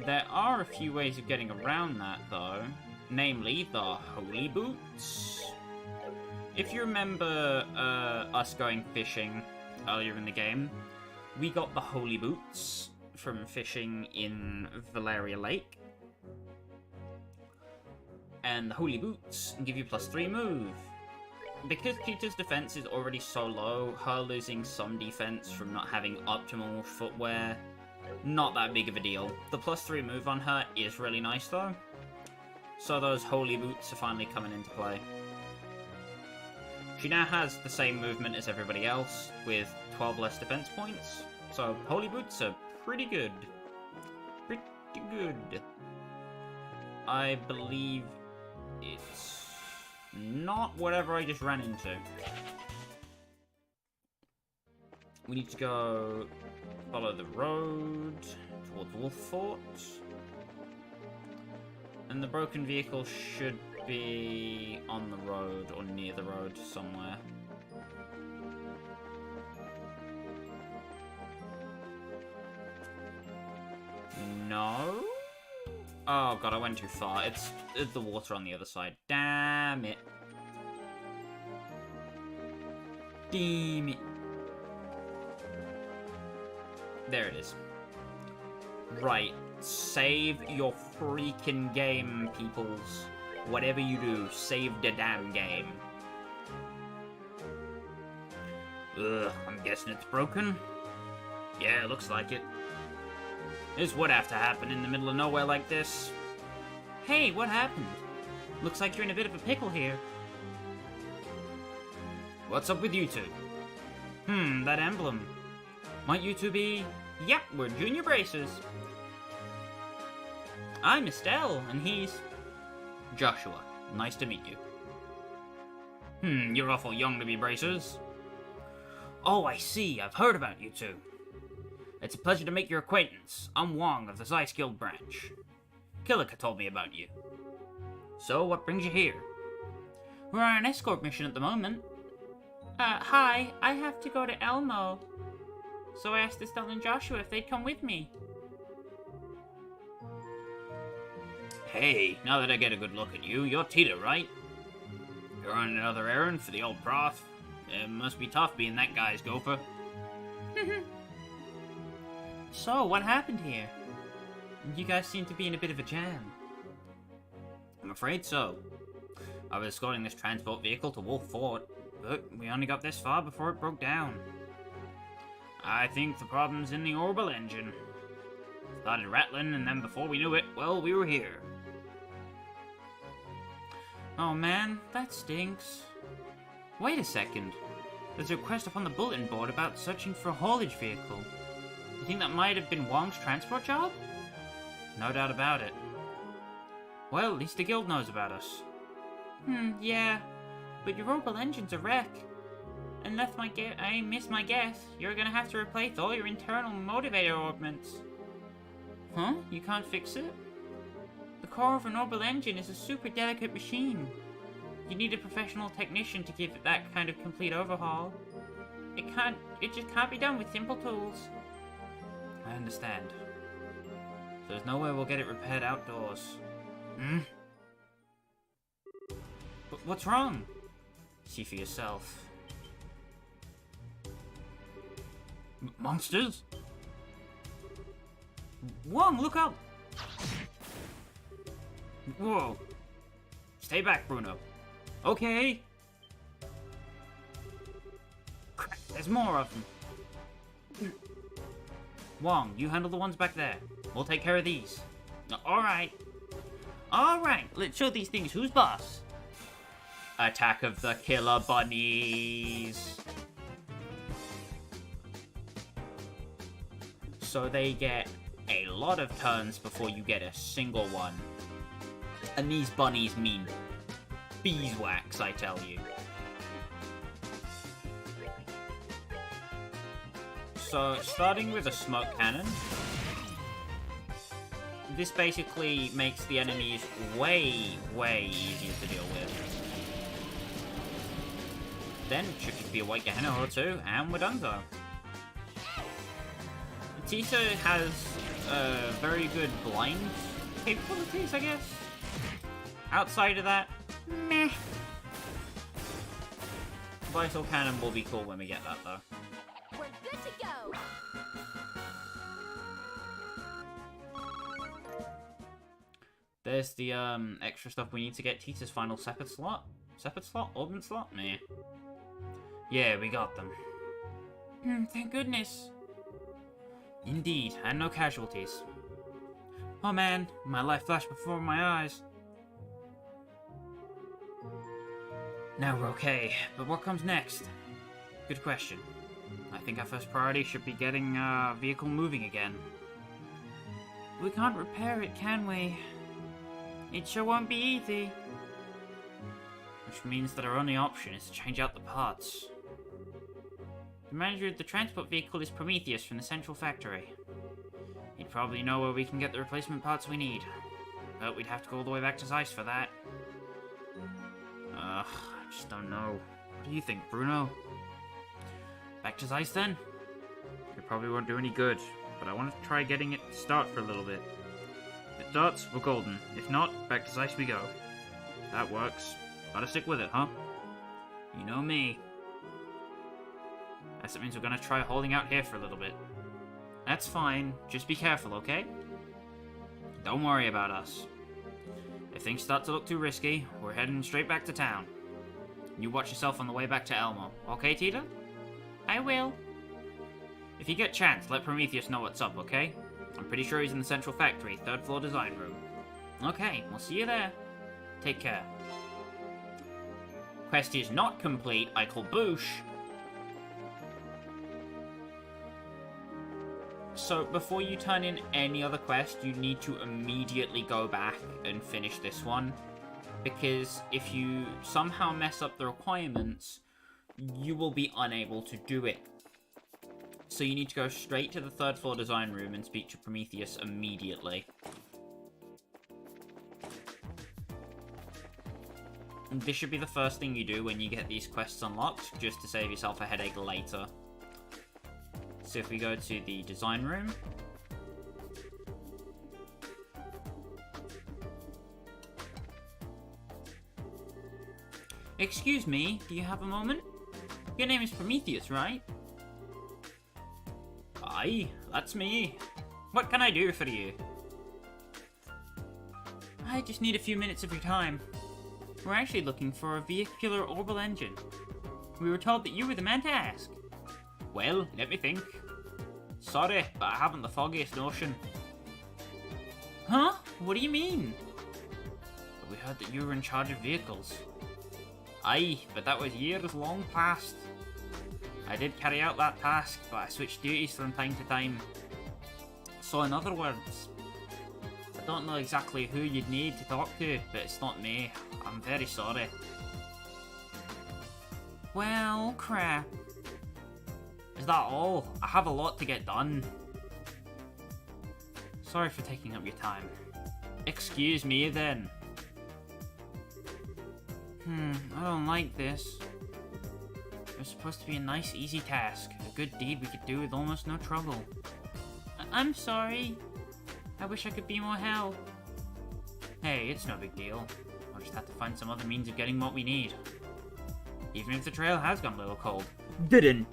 There are a few ways of getting around that, though. Namely, the Holy Boots. If you remember us going fishing earlier in the game, we got the Holy Boots from fishing in Valeria Lake. And the Holy Boots give you +3 move. Because Tita's defense is already so low, her losing some defense from not having optimal footwear, not that big of a deal. The +3 move on her is really nice though. So those Holy Boots are finally coming into play. She now has the same movement as everybody else, with 12 less defense points. So Holy Boots are pretty good. Pretty good. I believe it's not whatever I just ran into. We need to go follow the road towards Wolf Fort. And the broken vehicle should be on the road or near the road somewhere. No? Oh god, I went too far. It's the water on the other side. Damn it. Damn it. There it is. Right. Save your freaking game, peoples. Whatever you do, save the damn game. Ugh, I'm guessing it's broken. Yeah, looks like it. This would have to happen in the middle of nowhere like this. Hey, what happened? Looks like you're in a bit of a pickle here. What's up with you two? That emblem. Might you two be... Yep, we're junior bracers. I'm Estelle, and he's... Joshua. Nice to meet you. You're awful young to be bracers. Oh, I see. I've heard about you two. It's a pleasure to make your acquaintance. I'm Wong of the Zeiss Guild branch. Kilika told me about you. So, what brings you here? We're on an escort mission at the moment. Hi, I have to go to Elmo. So I asked Estelle and Joshua if they'd come with me. Hey, now that I get a good look at you, you're Tita, right? You're on another errand for the old prof. It must be tough being that guy's gopher. So, what happened here? You guys seem to be in a bit of a jam. I'm afraid so. I was escorting this transport vehicle to Wolf Fort, but we only got this far before it broke down. I think the problem's in the orbital engine. It started rattling, and then before we knew it, well, we were here. Oh man, that stinks. Wait a second. There's a request up on the bulletin board about searching for a haulage vehicle. You think that might have been Wong's transport job? No doubt about it. Well, at least the guild knows about us. Yeah. But your orbital engine's a wreck. Unless I miss my guess, you're gonna have to replace all your internal motivator orbits. Huh? You can't fix it? The core of an orbital engine is a super delicate machine. You need a professional technician to give it that kind of complete overhaul. It just can't be done with simple tools. I understand. So there's no way we'll get it repaired outdoors. Hmm? But what's wrong? See for yourself. Monsters? Wong, look up! Whoa. Stay back, Bruno. Okay. Crap, there's more of them. Wong, you handle the ones back there. We'll take care of these. Alright. Alright, let's show these things who's boss. Attack of the Killer Bunnies. So they get a lot of turns before you get a single one. And these bunnies mean beeswax, I tell you. So, starting with a smoke cannon, this basically makes the enemies way, way easier to deal with. Then, should just be a white gehenna or two, and we're done though. Tita has very good blind capabilities, I guess. Outside of that, meh. Vital cannon will be cool when we get that though. We're good to go. There's the extra stuff we need to get Tita's final separate slot. Separate slot? Orbment slot? Nah. Yeah, we got them. Thank goodness. Indeed, and no casualties. Oh man, my life flashed before my eyes. Now we're okay, but what comes next? Good question. I think our first priority should be getting our vehicle moving again. We can't repair it, can we? It sure won't be easy. Which means that our only option is to change out the parts. The manager of the transport vehicle is Prometheus from the central factory. He'd probably know where we can get the replacement parts we need. But we'd have to go all the way back to Zeiss for that. I just don't know. What do you think, Bruno? Back to Zeiss then? It probably won't do any good, but I want to try getting it to start for a little bit. If it starts, we're golden. If not, back to Zeiss we go. That works. Gotta stick with it, huh? You know me. Guess it means we're gonna try holding out here for a little bit. That's fine. Just be careful, okay? Don't worry about us. If things start to look too risky, we're heading straight back to town. You watch yourself on the way back to Elmo, okay, Tita? I will. If you get a chance, let Prometheus know what's up, okay? I'm pretty sure he's in the central factory, 3rd floor design room. Okay, we'll see you there. Take care. Quest is not complete, I call boosh. So, before you turn in any other quest, you need to immediately go back and finish this one. Because if you somehow mess up the requirements, you will be unable to do it. So you need to go straight to the 3rd floor design room and speak to Prometheus immediately. And this should be the first thing you do when you get these quests unlocked, just to save yourself a headache later. So if we go to the design room, excuse me, do you have a moment? Your name is Prometheus, right? Aye, that's me. What can I do for you? I just need a few minutes of your time. We're actually looking for a vehicular orbital engine. We were told that you were the man to ask. Well, let me think. Sorry, but I haven't the foggiest notion. Huh? What do you mean? We heard that you were in charge of vehicles. Aye, but that was years long past. I did carry out that task, but I switched duties from time to time. So in other words, I don't know exactly who you'd need to talk to, but it's not me. I'm very sorry. Well, crap. Is that all? I have a lot to get done. Sorry for taking up your time. Excuse me, then. I don't like this. It was supposed to be a nice, easy task. A good deed we could do with almost no trouble. I'm sorry. I wish I could be more help. Hey, it's no big deal. I'll just have to find some other means of getting what we need. Even if the trail has gone a little cold. Didn't.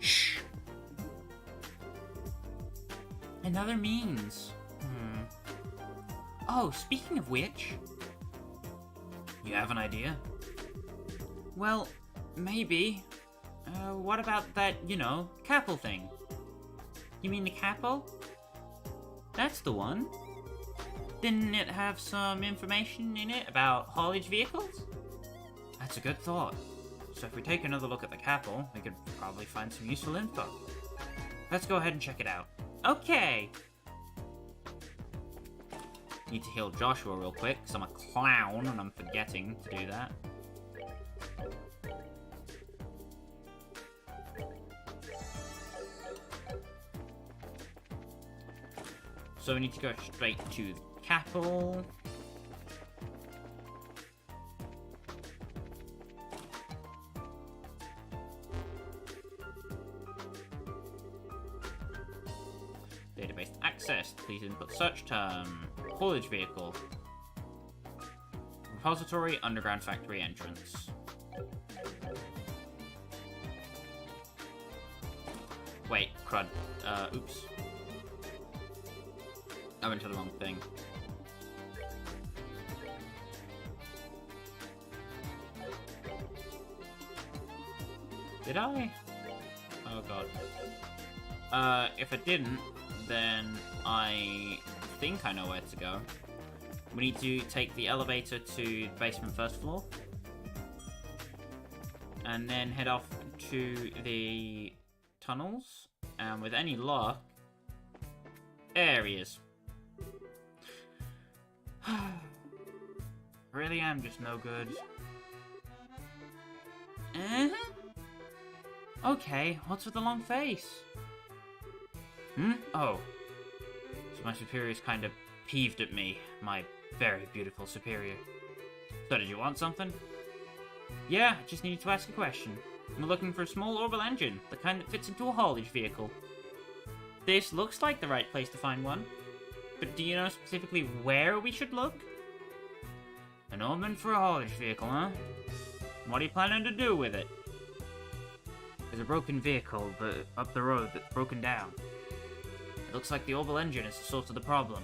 Another means. Oh, speaking of which... You have an idea? Well, maybe. What about that, capel thing? You mean the capel? That's the one. Didn't it have some information in it about haulage vehicles? That's a good thought. So if we take another look at the capel, we could probably find some useful info. Let's go ahead and check it out. Okay. Need to heal Joshua real quick, because I'm a clown and I'm forgetting to do that. So we need to go straight to the capel. Database accessed. Please input search term. Haulage vehicle. Repository, underground factory entrance. Wait, crud. Oops. I went to the wrong thing. Did I? Oh god. If I didn't, then I think I know where to go. We need to take the elevator to the basement first floor. And then head off to the tunnels. And with any luck... There he is. Really am just no good. Okay, what's with the long face? Oh. So my superior's kind of peeved at me, my very beautiful superior. So did you want something? Yeah, I just needed to ask a question. I'm looking for a small orbital engine, the kind that fits into a haulage vehicle. This looks like the right place to find one. But do you know specifically where we should look? An omen for a haulage vehicle, huh? What are you planning to do with it? There's a broken vehicle up the road that's broken down. It looks like the orbital engine is the source of the problem.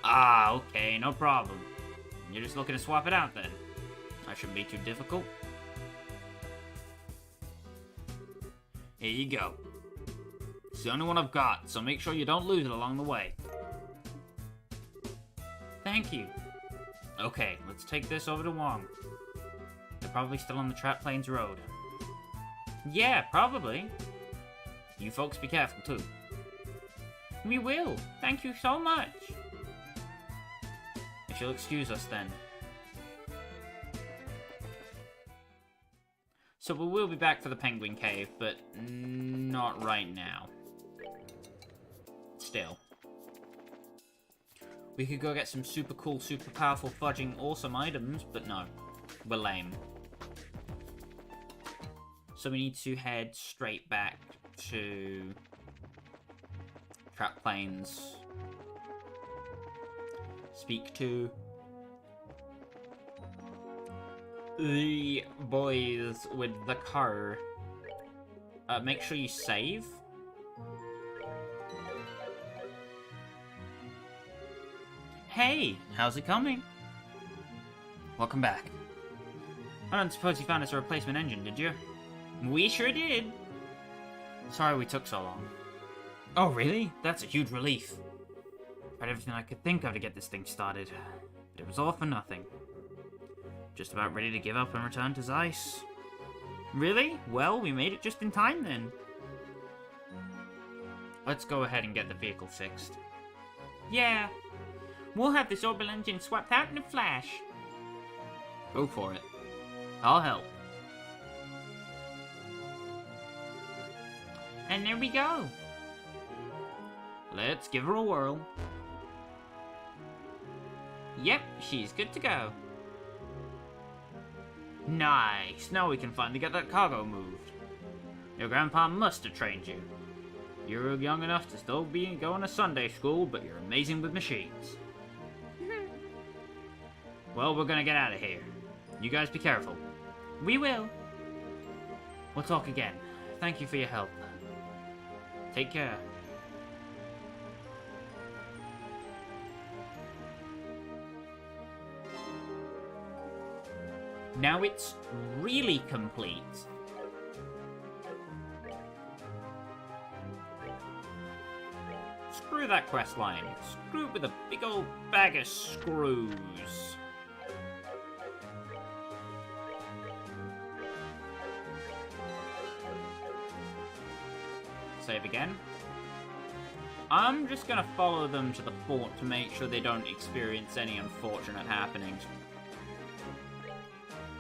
Ah, okay, no problem. You're just looking to swap it out then. That shouldn't be too difficult. Here you go. It's the only one I've got, so make sure you don't lose it along the way. Thank you. Okay, let's take this over to Wong. They're probably still on the Trap Plains Road. Yeah, probably. You folks be careful too. We will. Thank you so much. If you'll excuse us then. So we will be back for the Penguin Cave, but not right now. Still. We could go get some super cool, super powerful, fudging, awesome items, but no. We're lame. So we need to head straight back to Trap Plains. Speak to the boys with the car. Make sure you save. Hey, how's it coming? Welcome back. I don't suppose you found us a replacement engine, did you? We sure did. Sorry we took so long. Oh, really? That's a huge relief. Tried everything I could think of to get this thing started, but it was all for nothing. Just about ready to give up and return to Zeiss. Really? Well, we made it just in time then. Let's go ahead and get the vehicle fixed. Yeah. We'll have this orbital engine swapped out in a flash. Go for it. I'll help. And there we go. Let's give her a whirl. Yep, she's good to go. Nice, now we can finally get that cargo moved. Your grandpa must have trained you. You're young enough to still be going to Sunday school, but you're amazing with machines. Well, we're gonna get out of here. You guys be careful. We will. We'll talk again. Thank you for your help. Take care. Now it's really complete. Screw that quest line. Screw it with a big old bag of screws. Save again. I'm just gonna follow them to the fort to make sure they don't experience any unfortunate happenings.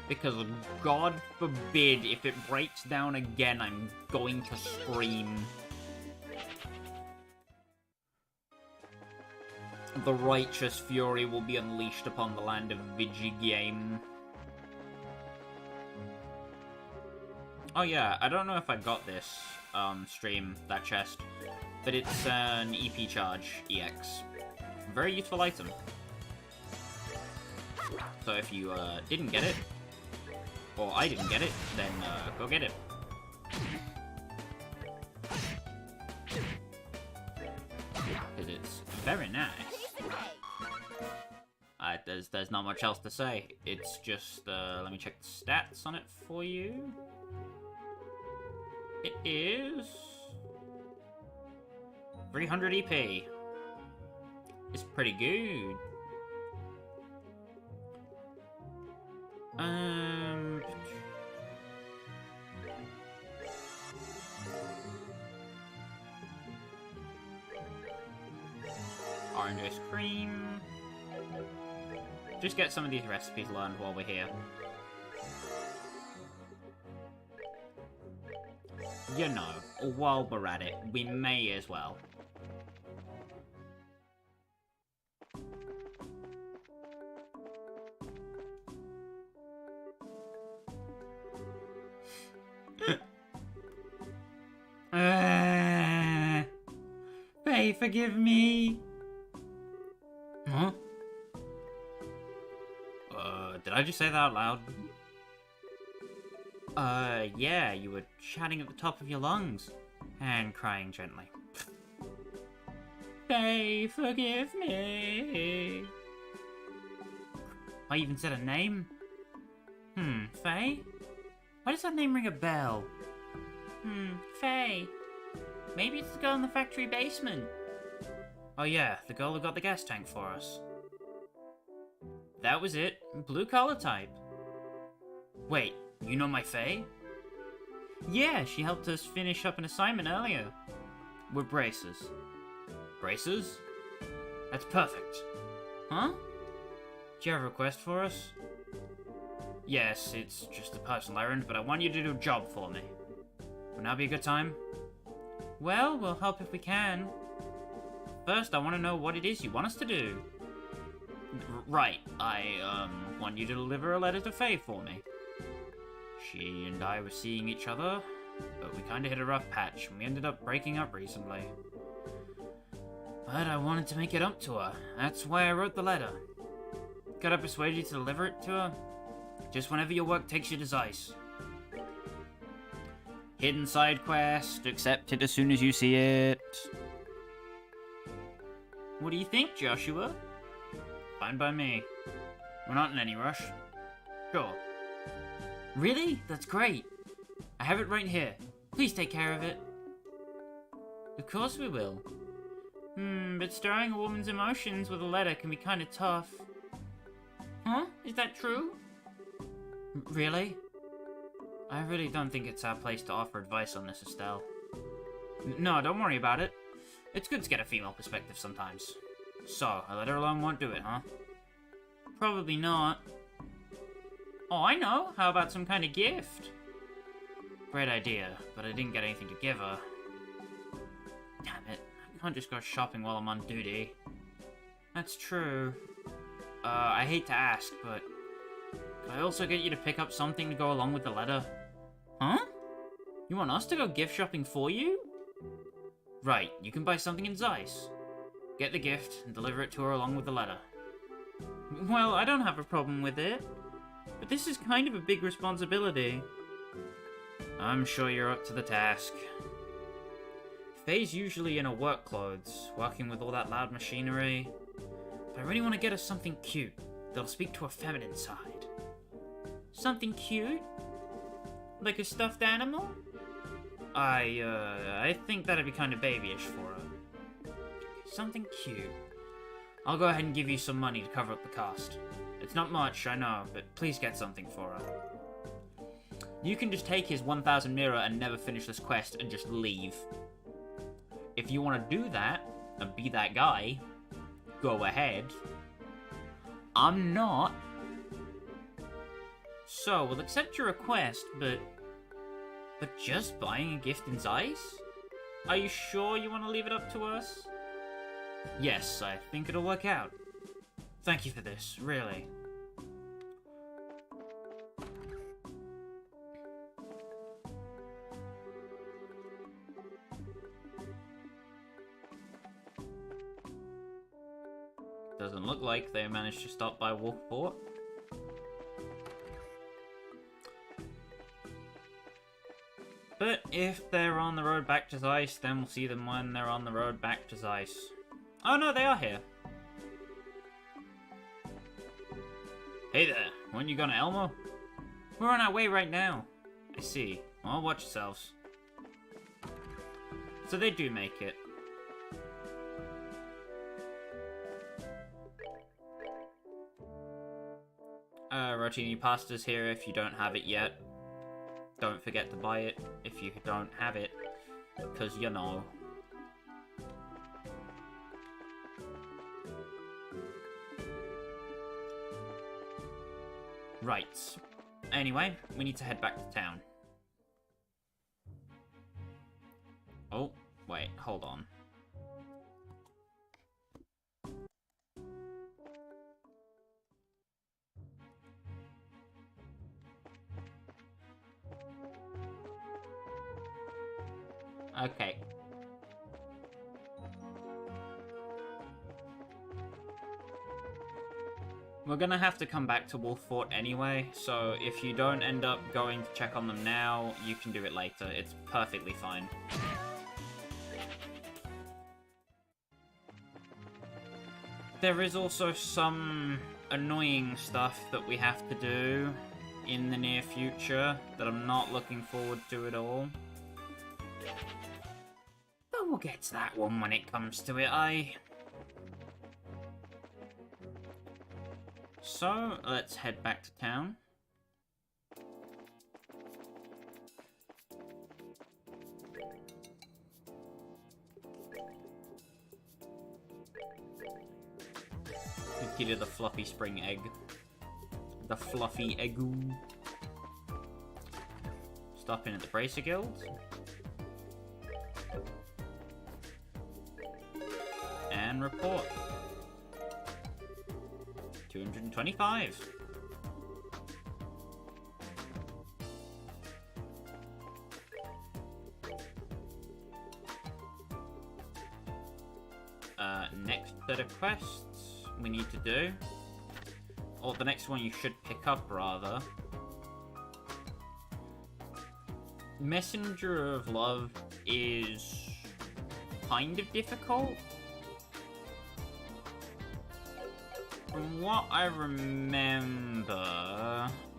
Because God forbid if it breaks down again, I'm going to scream. The righteous fury will be unleashed upon the land of Vigigame. Oh yeah, I don't know if I got this stream, that chest, but it's an EP charge EX. Very useful item. So if you didn't get it, or I didn't get it, then go get it. Because it's very nice. There's not much else to say. It's just, let me check the stats on it for you. It is 300 EP. It's pretty good. Orange ice cream. Just get some of these recipes learned while we're here. You know, while we're at it, we may as well. Faye, forgive me. Huh? Did I just say that out loud? Yeah, you were chatting at the top of your lungs and crying gently. Faye, forgive me. I even said a name? Faye? Why does that name ring a bell? Faye. Maybe it's the girl in the factory basement. Oh yeah, the girl who got the gas tank for us. That was it. Blue collar type. Wait, you know my Faye? Yeah, she helped us finish up an assignment earlier. We're braces. Braces? That's perfect. Huh? Do you have a request for us? Yes, it's just a personal errand, but I want you to do a job for me. Would now be a good time? Well, we'll help if we can. First, I want to know what it is you want us to do. Right, I, want you to deliver a letter to Faye for me. She and I were seeing each other, but we kinda hit a rough patch, and we ended up breaking up recently. But I wanted to make it up to her. That's why I wrote the letter. Gotta persuade you to deliver it to her? Just whenever your work takes you to Zeiss. Hidden side quest, accept it as soon as you see it. What do you think, Joshua? Fine by me. We're not in any rush. Sure. Really? That's great. I have it right here. Please take care of it. Of course we will. But stirring a woman's emotions with a letter can be kinda tough. Huh? Is that true? Really? I really don't think it's our place to offer advice on this, Estelle. No, don't worry about it. It's good to get a female perspective sometimes. So, a letter alone won't do it, huh? Probably not. Oh, I know. How about some kind of gift? Great idea, but I didn't get anything to give her. Damn it. I can't just go shopping while I'm on duty. That's true. I hate to ask, but could I also get you to pick up something to go along with the letter? Huh? You want us to go gift shopping for you? Right, you can buy something in Zeiss. Get the gift and deliver it to her along with the letter. Well, I don't have a problem with it. But this is kind of a big responsibility. I'm sure you're up to the task. Faye's usually in her work clothes, working with all that loud machinery. But I really want to get her something cute that'll speak to her feminine side. Something cute? Like a stuffed animal? I think that'd be kind of babyish for her. Something cute. I'll go ahead and give you some money to cover up the cost. It's not much, I know, but please get something for her. You can just take his 1000 mirror and never finish this quest and just leave. If you want to do that, and be that guy, go ahead. I'm not. So, we'll accept your request, but just buying a gift in Zeiss? Are you sure you want to leave it up to us? Yes, I think it'll work out. Thank you for this, really. Doesn't look like they managed to stop by Wolfport. But if they're on the road back to Zeiss, then we'll see them when they're on the road back to Zeiss. Oh no, they are here. Hey there, when you going to Elmo? We're on our way right now. I see. Well, watch yourselves. So they do make it. Rotini pasta's here if you don't have it yet. Don't forget to buy it if you don't have it, because you know. Right. Anyway, we need to head back to town. Oh, wait, hold on. Okay. We're gonna have to come back to Wolf Fort anyway, so if you don't end up going to check on them now, you can do it later. It's perfectly fine. There is also some annoying stuff that we have to do in the near future that I'm not looking forward to at all. But we'll get to that one when it comes to it, So, let's head back to town. Get to the fluffy spring egg. The fluffy eggoo. Stop in at the Bracer Guild. And report. 225. Next set of quests we need to do. Or the next one you should pick up, rather. Messenger of Love is kind of difficult. From what I remember,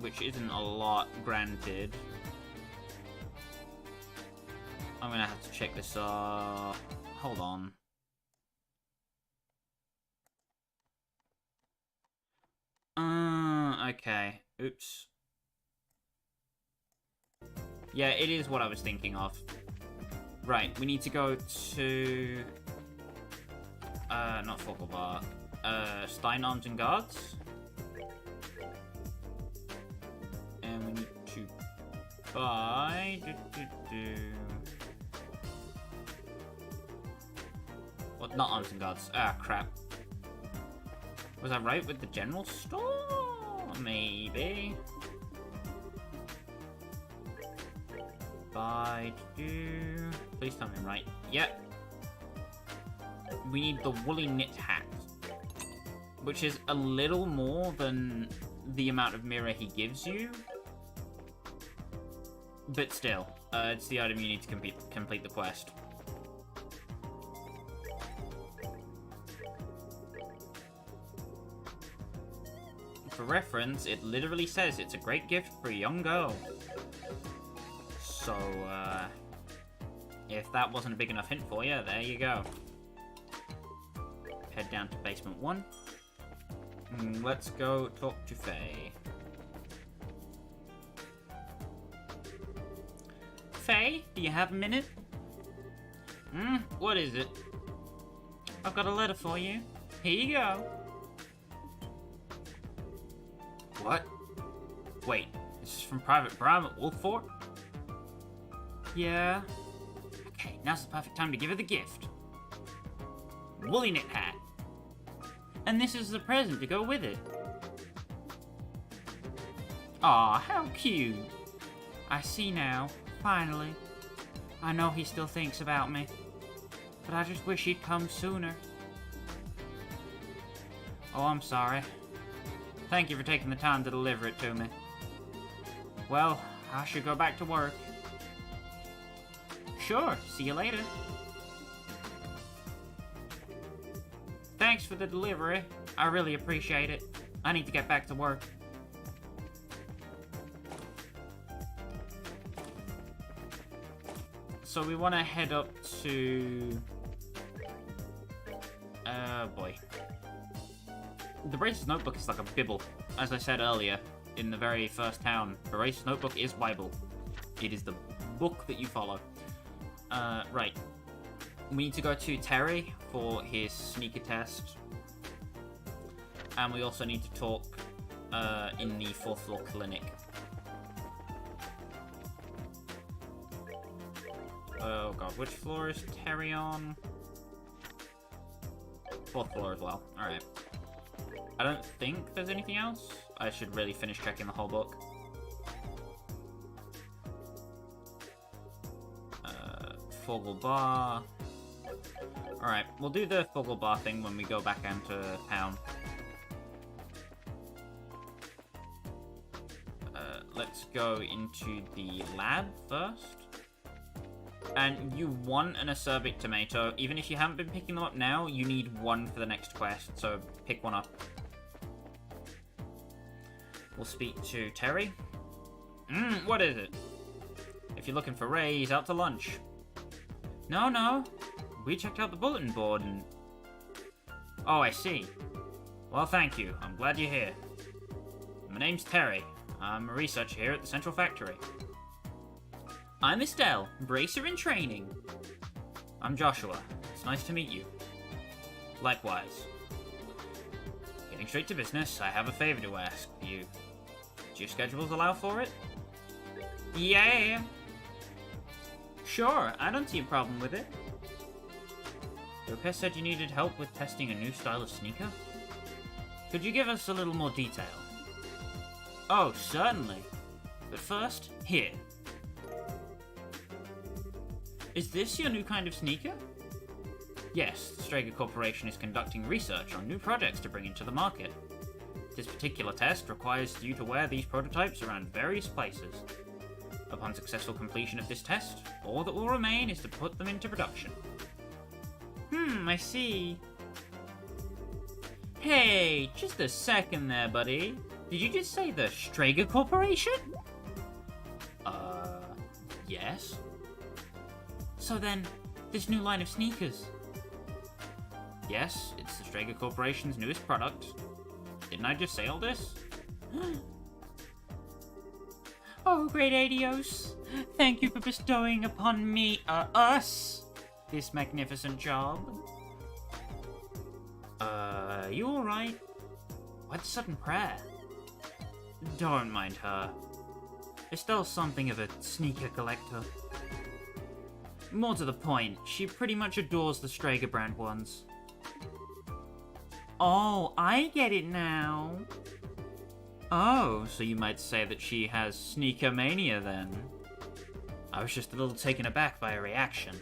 which isn't a lot, granted. I'm gonna have to check this hold on. Okay. Oops. Yeah, it is what I was thinking of. Right, we need to go to... not Fogelbar. Stein Arms and Guards. And we need to buy... What? Not Arms and Guards. Ah, crap. Was I right with the general store? Maybe. Buy to do. Please tell me I'm right. Yep. We need the woolly knit hat, which is a little more than the amount of mirror he gives you. But still, it's the item you need to complete the quest. For reference, it literally says it's a great gift for a young girl. So, if that wasn't a big enough hint for you, there you go. Head down to basement 1. Let's go talk to Faye. Faye, do you have a minute? What is it? I've got a letter for you. Here you go. What? Wait, this is from Private Bram at Wolfort? Yeah. Okay, now's the perfect time to give her the gift. Woolly knit hat. And this is the present to go with it. Aw, how cute. I see now. Finally. I know he still thinks about me. But I just wish he'd come sooner. Oh, I'm sorry. Thank you for taking the time to deliver it to me. Well, I should go back to work. Sure, see you later. Thanks for the delivery. I really appreciate it. I need to get back to work. So we want to head up to... boy. The Brace's notebook is like a Bible. As I said earlier, in the very first town, the Brace's notebook is Bible. It is the book that you follow. Right. We need to go to Terry for his sneaker test. And we also need to talk in the 4th floor clinic. Oh god, which floor is Terry on? 4th floor as well. Alright. I don't think there's anything else. I should really finish checking the whole book. Fogel Bar. Alright, we'll do the Fogel Bar thing when we go back into town. Let's go into the lab first. And you want an acerbic tomato. Even if you haven't been picking them up now, you need one for the next quest, so pick one up. We'll speak to Terry. What is it? If you're looking for Ray, he's out to lunch. No. We checked out the bulletin board and... Oh, I see. Well, thank you. I'm glad you're here. My name's Terry. I'm a researcher here at the Central Factory. I'm Estelle, bracer in training. I'm Joshua. It's nice to meet you. Likewise. Getting straight to business, I have a favor to ask you. Do your schedules allow for it? Yeah. Sure, I don't see a problem with it. The request said you needed help with testing a new style of sneaker? Could you give us a little more detail? Oh, certainly. But first, here. Is this your new kind of sneaker? Yes, the Strager Corporation is conducting research on new projects to bring into the market. This particular test requires you to wear these prototypes around various places. Upon successful completion of this test, all that will remain is to put them into production. I see. Hey, just a second there, buddy. Did you just say the Strager Corporation? Yes? So then, this new line of sneakers. Yes, it's the Strager Corporation's newest product. Didn't I just say all this? Oh, great Adios. Thank you for bestowing upon me, us, this magnificent job. You alright? Why the sudden prayer? Don't mind her. Estelle's something of a sneaker collector. More to the point, she pretty much adores the Strager brand ones. Oh, I get it now. Oh, so you might say that she has sneaker mania then. I was just a little taken aback by her reaction.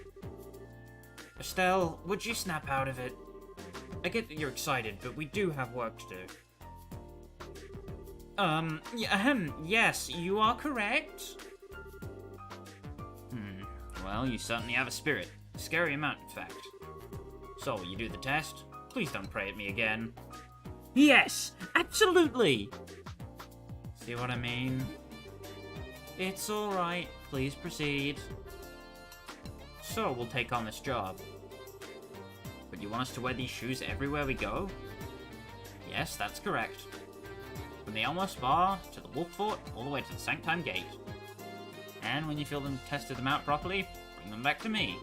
Estelle, would you snap out of it? I get that you're excited, but we do have work to do. Yes, you are correct. Well, you certainly have a spirit. A scary amount, in fact. So, you do the test? Please don't pray at me again. Yes, absolutely! See what I mean? It's alright, please proceed. So, we'll take on this job. But you want us to wear these shoes everywhere we go? Yes, that's correct. From the Elmo Spa, to the Wolf Fort, all the way to the Sanctime Gate. And when you feel them tested them out properly, bring them back to me.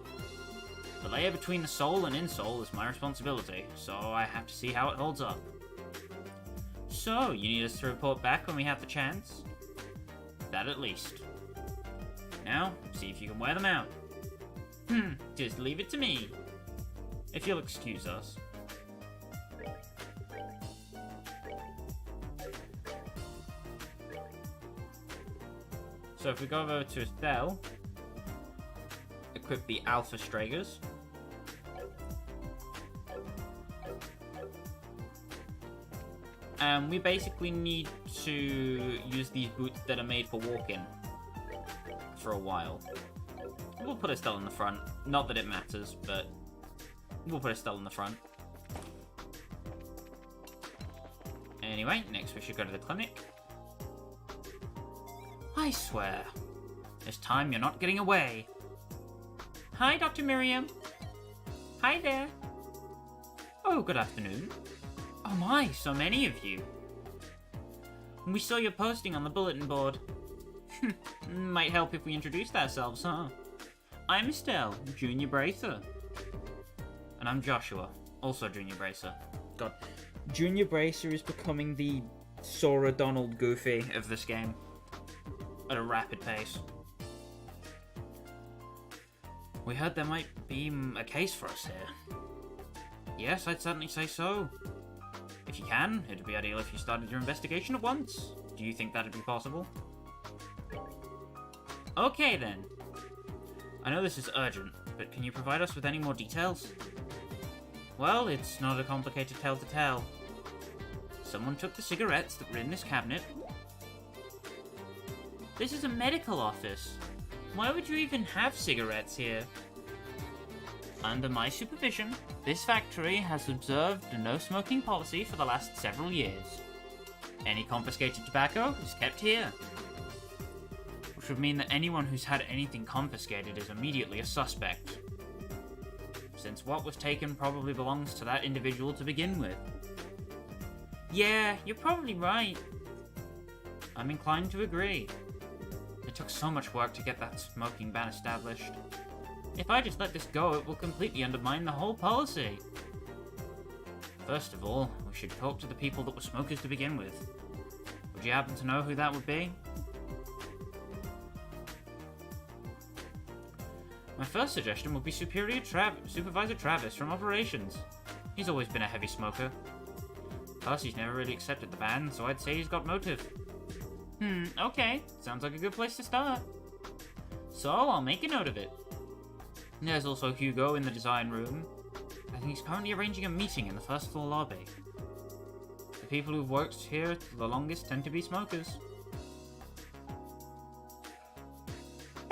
The layer between the sole and insole is my responsibility, so I have to see how it holds up. So, you need us to report back when we have the chance? That at least. Now, see if you can wear them out. Just leave it to me. If you'll excuse us. So if we go over to Estelle, equip the Alpha Stragers. We basically need to use these boots that are made for walking for a while. We'll put Estelle in the front. Not that it matters, but we'll put Estelle in the front. Anyway, next we should go to the clinic. I swear, this time you're not getting away. Hi, Dr. Miriam. Hi there. Oh, good afternoon. Oh my, so many of you. We saw your posting on the bulletin board. Might help if we introduced ourselves, huh? I'm Estelle, Junior Bracer. And I'm Joshua, also Junior Bracer. God, Junior Bracer is becoming the Sora Donald Goofy of this game. At a rapid pace. We heard there might be a case for us here. Yes, I'd certainly say so. If you can, it'd be ideal if you started your investigation at once. Do you think that'd be possible? Okay then. I know this is urgent, but can you provide us with any more details? Well, it's not a complicated tale to tell. Someone took the cigarettes that were in this cabinet. This is a medical office. Why would you even have cigarettes here? Under my supervision, this factory has observed a no-smoking policy for the last several years. Any confiscated tobacco is kept here. Which would mean that anyone who's had anything confiscated is immediately a suspect. Since what was taken probably belongs to that individual to begin with. Yeah, you're probably right. I'm inclined to agree. It took so much work to get that smoking ban established. If I just let this go, it will completely undermine the whole policy. First of all, we should talk to the people that were smokers to begin with. Would you happen to know who that would be? My first suggestion would be Supervisor Travis from Operations. He's always been a heavy smoker. Plus, he's never really accepted the ban, so I'd say he's got motive. Okay. Sounds like a good place to start. So, I'll make a note of it. There's also Hugo in the design room. I think he's currently arranging a meeting in the first floor lobby. The people who've worked here the longest tend to be smokers.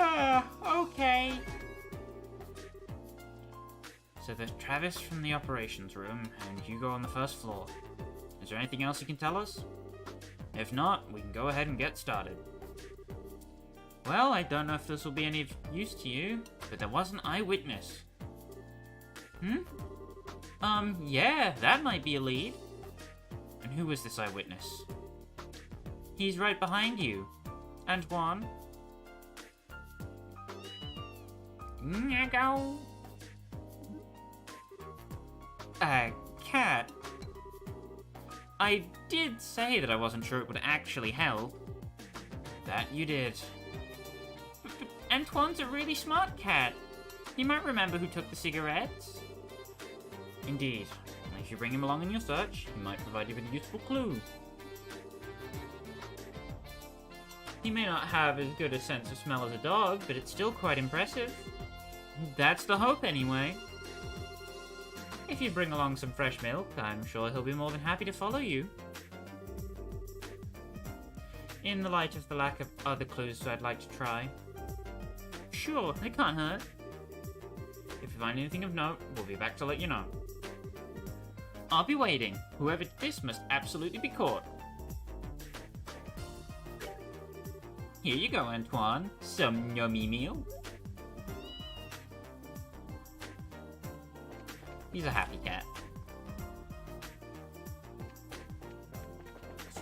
Okay. So there's Travis from the operations room, and Hugo on the first floor. Is there anything else you can tell us? If not, we can go ahead and get started. Well, I don't know if this will be any use to you, but there was an eyewitness. Yeah, that might be a lead. And who was this eyewitness? He's right behind you. Antoine. Go. Cat. I did say that I wasn't sure it would actually help. That you did. But Antoine's a really smart cat. He might remember who took the cigarettes. Indeed. you bring him along in your search, he might provide you with a useful clue. He may not have as good a sense of smell as a dog, but it's still quite impressive. That's the hope, anyway. If you bring along some fresh milk, I'm sure he'll be more than happy to follow you. In the light of the lack of other clues I'd like to try. Sure, it can't hurt. If you find anything of note, we'll be back to let you know. I'll be waiting. Whoever did this must absolutely be caught. Here you go, Antoine. Some yummy meal. He's a happy cat.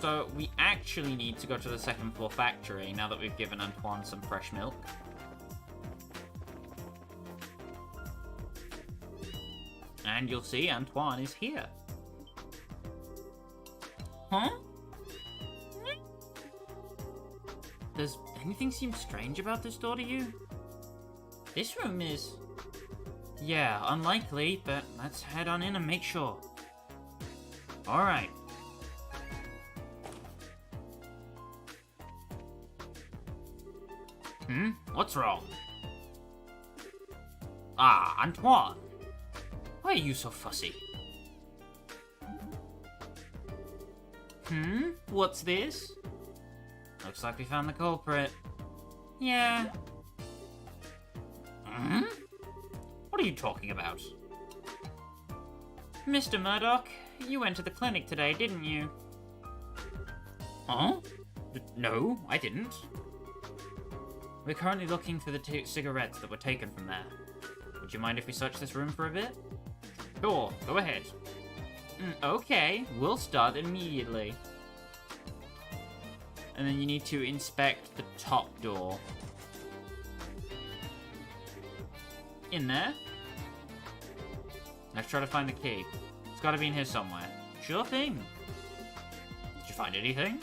So, we actually need to go to the second floor factory now that we've given Antoine some fresh milk. And you'll see Antoine is here. Huh? Does anything seem strange about this door to you? This room is... Yeah, unlikely, but let's head on in and make sure. Alright. What's wrong? Ah, Antoine. Why are you so fussy? What's this? Looks like we found the culprit. Yeah. What are you talking about? Mr. Murdoch, you went to the clinic today, didn't you? Huh? No, I didn't. We're currently looking for the cigarettes that were taken from there. Would you mind if we search this room for a bit? Sure, go ahead. Okay, we'll start immediately. And then you need to inspect the top door. In there. Let's try to find the key. It's gotta be in here somewhere. Sure thing. Did you find anything?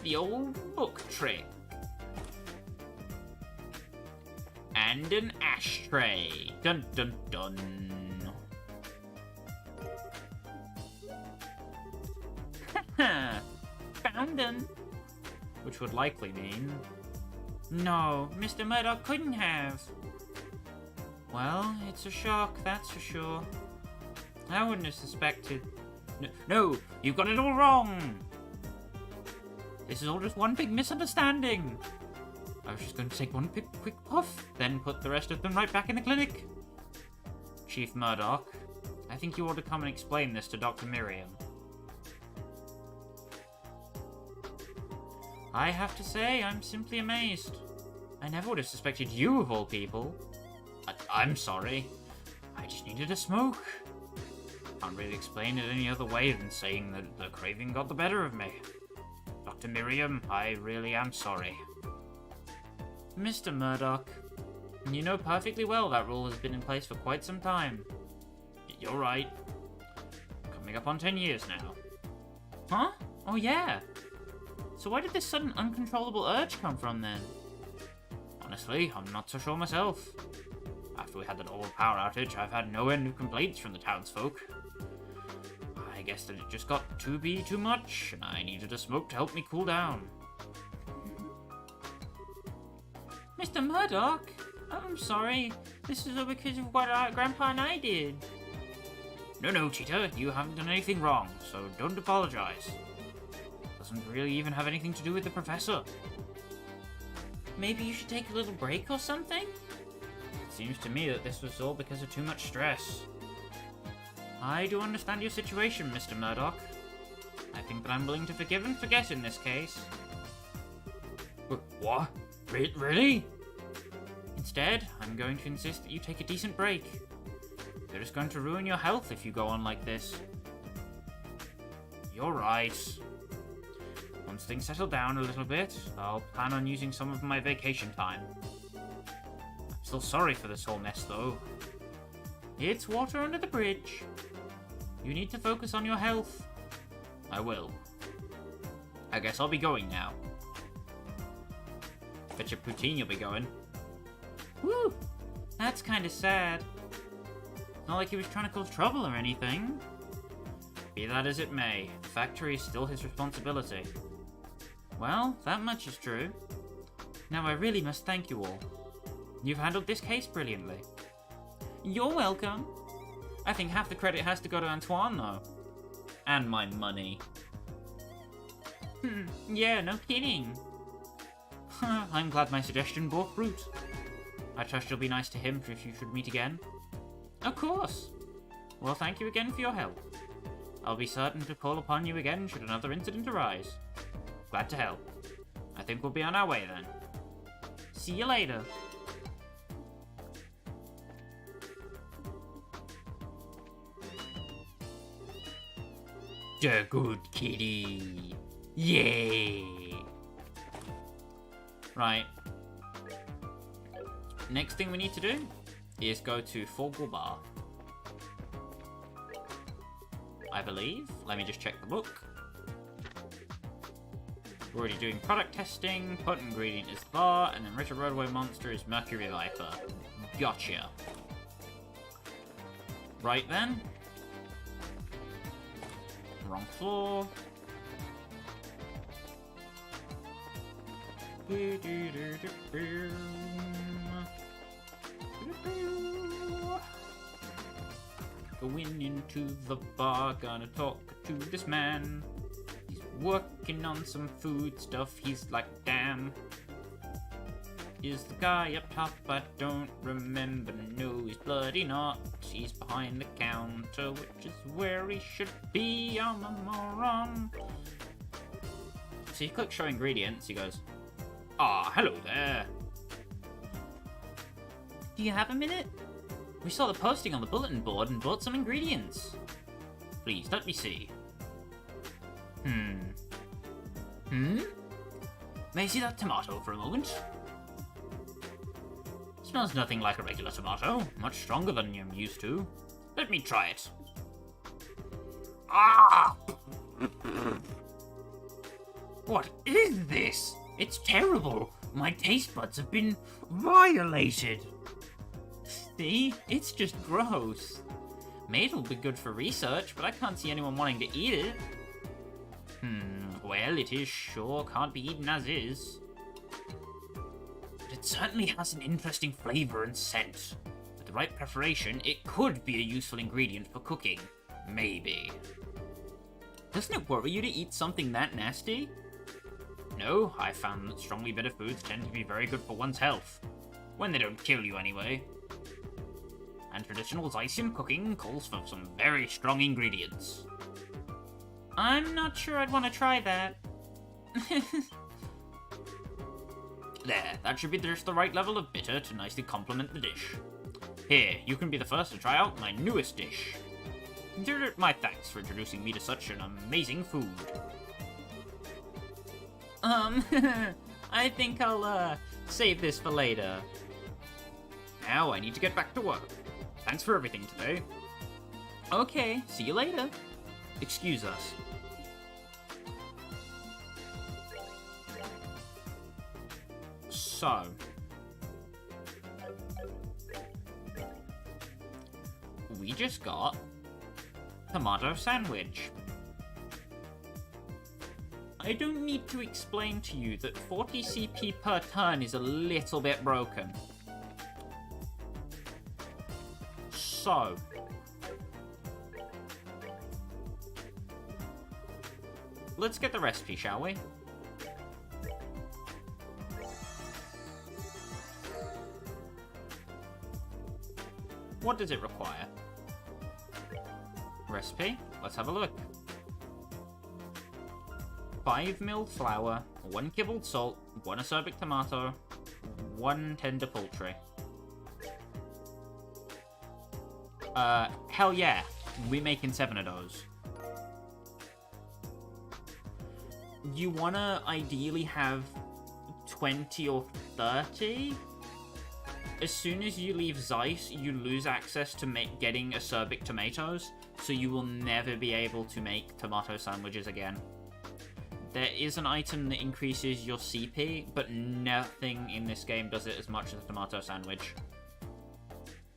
The old book trick. And an ashtray. Dun dun dun. Haha. Found them. Which would likely mean... No, Mr. Murdoch couldn't have. Well, it's a shock, that's for sure. I wouldn't have suspected... No, you've got it all wrong! This is all just one big misunderstanding. I was just going to take one quick puff, then put the rest of them right back in the clinic. Chief Murdoch, I think you ought to come and explain this to Dr. Miriam. I have to say, I'm simply amazed. I never would have suspected you of all people. I'm sorry. I just needed a smoke. Can't really explain it any other way than saying that the craving got the better of me. Dr. Miriam, I really am sorry. Mr. Murdoch, you know perfectly well that rule has been in place for quite some time. You're right. Coming up on 10 years now. Huh? Oh yeah. So where did this sudden uncontrollable urge come from then? Honestly, I'm not so sure myself. After we had that old power outage, I've had no end of complaints from the townsfolk. I guess that it just got to be too much, and I needed a smoke to help me cool down. Mr. Murdoch, I'm sorry. This is all because of what Grandpa and I did. No, Tita, you haven't done anything wrong, so don't apologize. Doesn't really even have anything to do with the professor. Maybe you should take a little break or something? It seems to me that this was all because of too much stress. I do understand your situation, Mr. Murdoch. I think that I'm willing to forgive and forget in this case. What? Really? Instead, I'm going to insist that you take a decent break. You're just going to ruin your health if you go on like this. You're right. Once things settle down a little bit, I'll plan on using some of my vacation time. I'm still sorry for this whole mess, though. It's water under the bridge. You need to focus on your health. I will. I guess I'll be going now. Bet your poutine you'll be going. Whew, that's kind of sad. Not like he was trying to cause trouble or anything. Be that as it may, the factory is still his responsibility. Well, that much is true. Now I really must thank you all. You've handled this case brilliantly. You're welcome. I think half the credit has to go to Antoine, though. And my money. Yeah, no kidding. I'm glad my suggestion bore fruit. I trust you'll be nice to him if you should meet again. Of course. Well, thank you again for your help. I'll be certain to call upon you again should another incident arise. Glad to help. I think we'll be on our way then. See you later. The good kitty. Yay! Right. Next thing we need to do is go to Fogel Bar. I believe. Let me just check the book. We're already doing product testing. Potent ingredient is bar, and then Richard Roadway Monster is Mercury Viper. Gotcha. Right then. Wrong floor. Going into the bar, gonna talk to this man. He's working on some food stuff. He's like, damn. Is the guy up top? I don't remember. No, he's bloody not. He's behind the counter, which is where he should be. I'm a moron. So you click show ingredients. He goes, "Ah, hello there. Do you have a minute? We saw the posting on the bulletin board and bought some ingredients. Please, let me see." May I see that tomato for a moment? Smells nothing like a regular tomato. Much stronger than I'm used to. Let me try it. Ah! What is this? It's terrible. My taste buds have been violated. See? It's just gross. Maybe it'll be good for research, but I can't see anyone wanting to eat it. Well, it is sure can't be eaten as is. But it certainly has an interesting flavor and scent. With the right preparation, it could be a useful ingredient for cooking. Maybe. Doesn't it worry you to eat something that nasty? No, I found that strongly bitter foods tend to be very good for one's health. When they don't kill you anyway. And traditional Zeissian cooking calls for some very strong ingredients. I'm not sure I'd want to try that. There, that should be just the right level of bitter to nicely complement the dish. Here, you can be the first to try out my newest dish. Consider it my thanks for introducing me to such an amazing food. I think I'll, save this for later. Now I need to get back to work. Thanks for everything today. Okay, see you later. Excuse us. So, we just got tomato sandwich. I don't need to explain to you that 40 CP per turn is a little bit broken. So, let's get the recipe, shall we? What does it require? Recipe? Let's have a look. 5 milled flour, 1 kibbled salt, 1 acerbic tomato, 1 tender poultry. Hell yeah. We're making 7 of those. You wanna ideally have 20 or 30? As soon as you leave Zeiss, you lose access to getting acerbic tomatoes, so you will never be able to make tomato sandwiches again. There is an item that increases your CP, but nothing in this game does it as much as a tomato sandwich.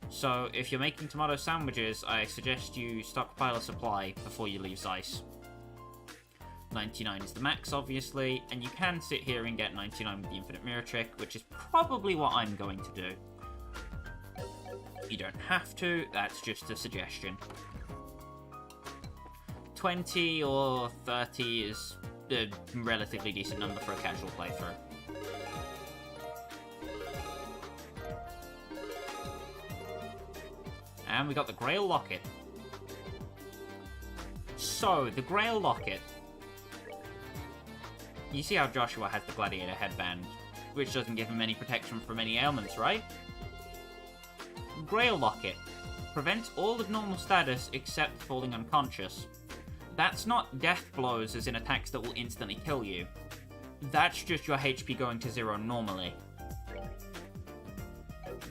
So if you're making tomato sandwiches, I suggest you stockpile a supply before you leave Zeiss. 99 is the max, obviously, and you can sit here and get 99 with the infinite mirror trick, which is probably what I'm going to do. You don't have to, that's just a suggestion. 20 or 30 is a relatively decent number for a casual playthrough. And we got the Grail Locket. So, the Grail Locket. You see how Joshua has the gladiator headband, which doesn't give him any protection from any ailments, right? Grail Locket prevents all abnormal status except falling unconscious. That's not death blows as in attacks that will instantly kill you. That's just your HP going to 0 normally.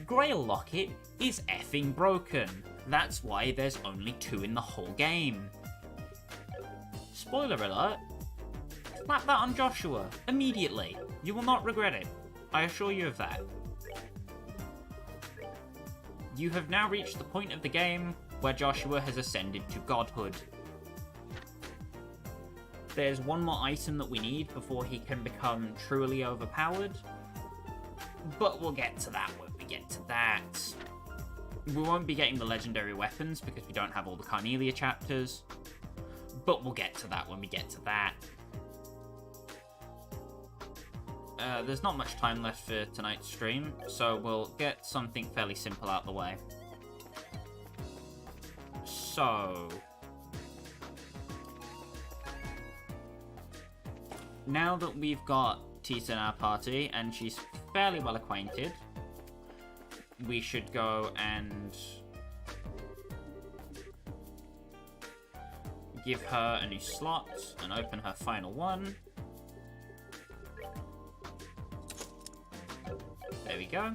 Grail Locket is effing broken. That's why there's only 2 in the whole game. Spoiler alert. Slap that on Joshua, immediately. You will not regret it. I assure you of that. You have now reached the point of the game where Joshua has ascended to godhood. There's one more item that we need before he can become truly overpowered, but we'll get to that when we get to that. We won't be getting the legendary weapons because we don't have all the Carnelia chapters, but we'll get to that when we get to that. There's not much time left for tonight's stream, so we'll get something fairly simple out the way. So, now that we've got Tita in our party, and she's fairly well acquainted, we should go and give her a new slot and open her final one. There we go.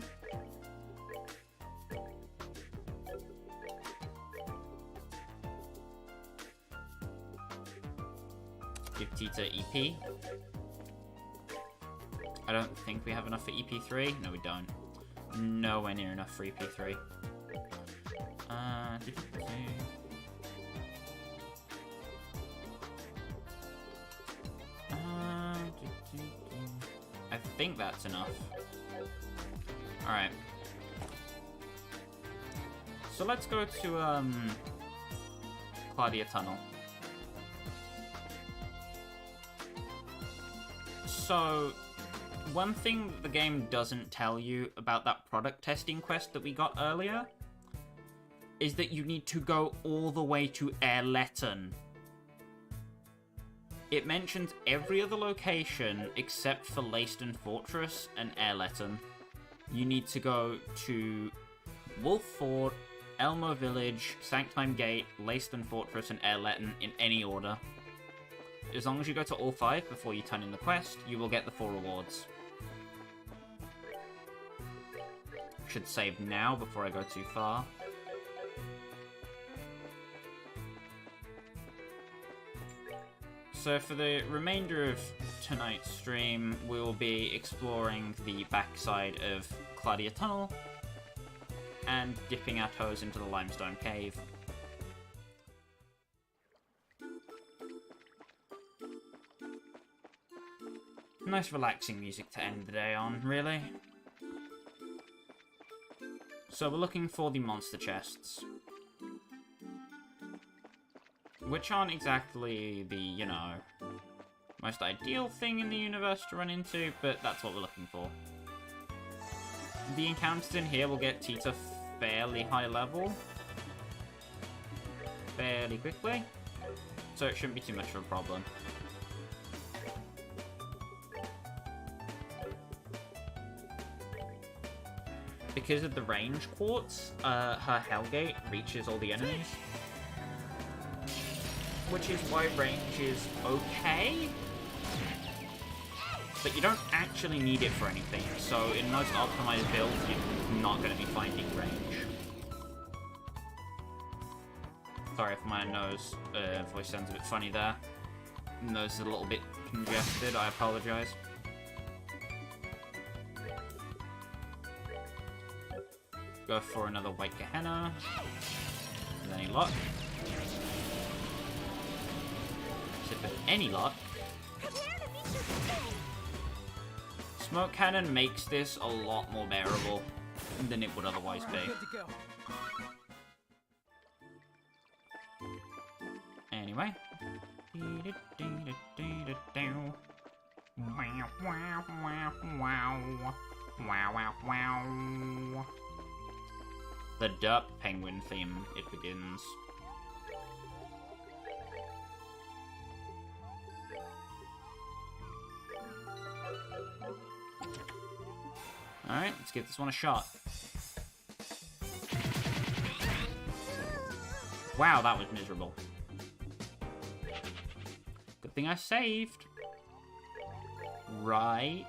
Give Tita EP. I don't think we have enough for EP3. No, we don't. Nowhere near enough for EP3. I think that's enough. Alright. So let's go to, Claudia Tunnel. So, one thing the game doesn't tell you about that product testing quest that we got earlier is that you need to go all the way to Erletten. It mentions every other location except for Leiston Fortress and Erletten. You need to go to Wolf Fort, Elmo Village, Sanctime Gate, Leiston Fortress, and Erletten in any order. As long as you go to all 5 before you turn in the quest, you will get the 4 rewards. Should save now before I go too far. So for the remainder of tonight's stream, we will be exploring the backside of Claudia Tunnel and dipping our toes into the limestone cave. Nice relaxing music to end the day on, really. So we're looking for the monster chests. Which aren't exactly the, you know, most ideal thing in the universe to run into, but that's what we're looking for. The encounters in here will get Tita fairly high level. Fairly quickly. So it shouldn't be too much of a problem. Because of the range quartz, her Hellgate reaches all the enemies. Which is why range is okay. But you don't actually need it for anything, so in most optimized builds, you're not going to be finding range. Sorry if my voice sounds a bit funny there. Nose is a little bit congested, I apologize. Go for another white Gehenna. With any luck. If with any luck. Smoke cannon makes this a lot more bearable than it would otherwise be. Anyway. The Derp Penguin theme, it begins. Alright, let's give this one a shot. Wow, that was miserable. Good thing I saved. Right.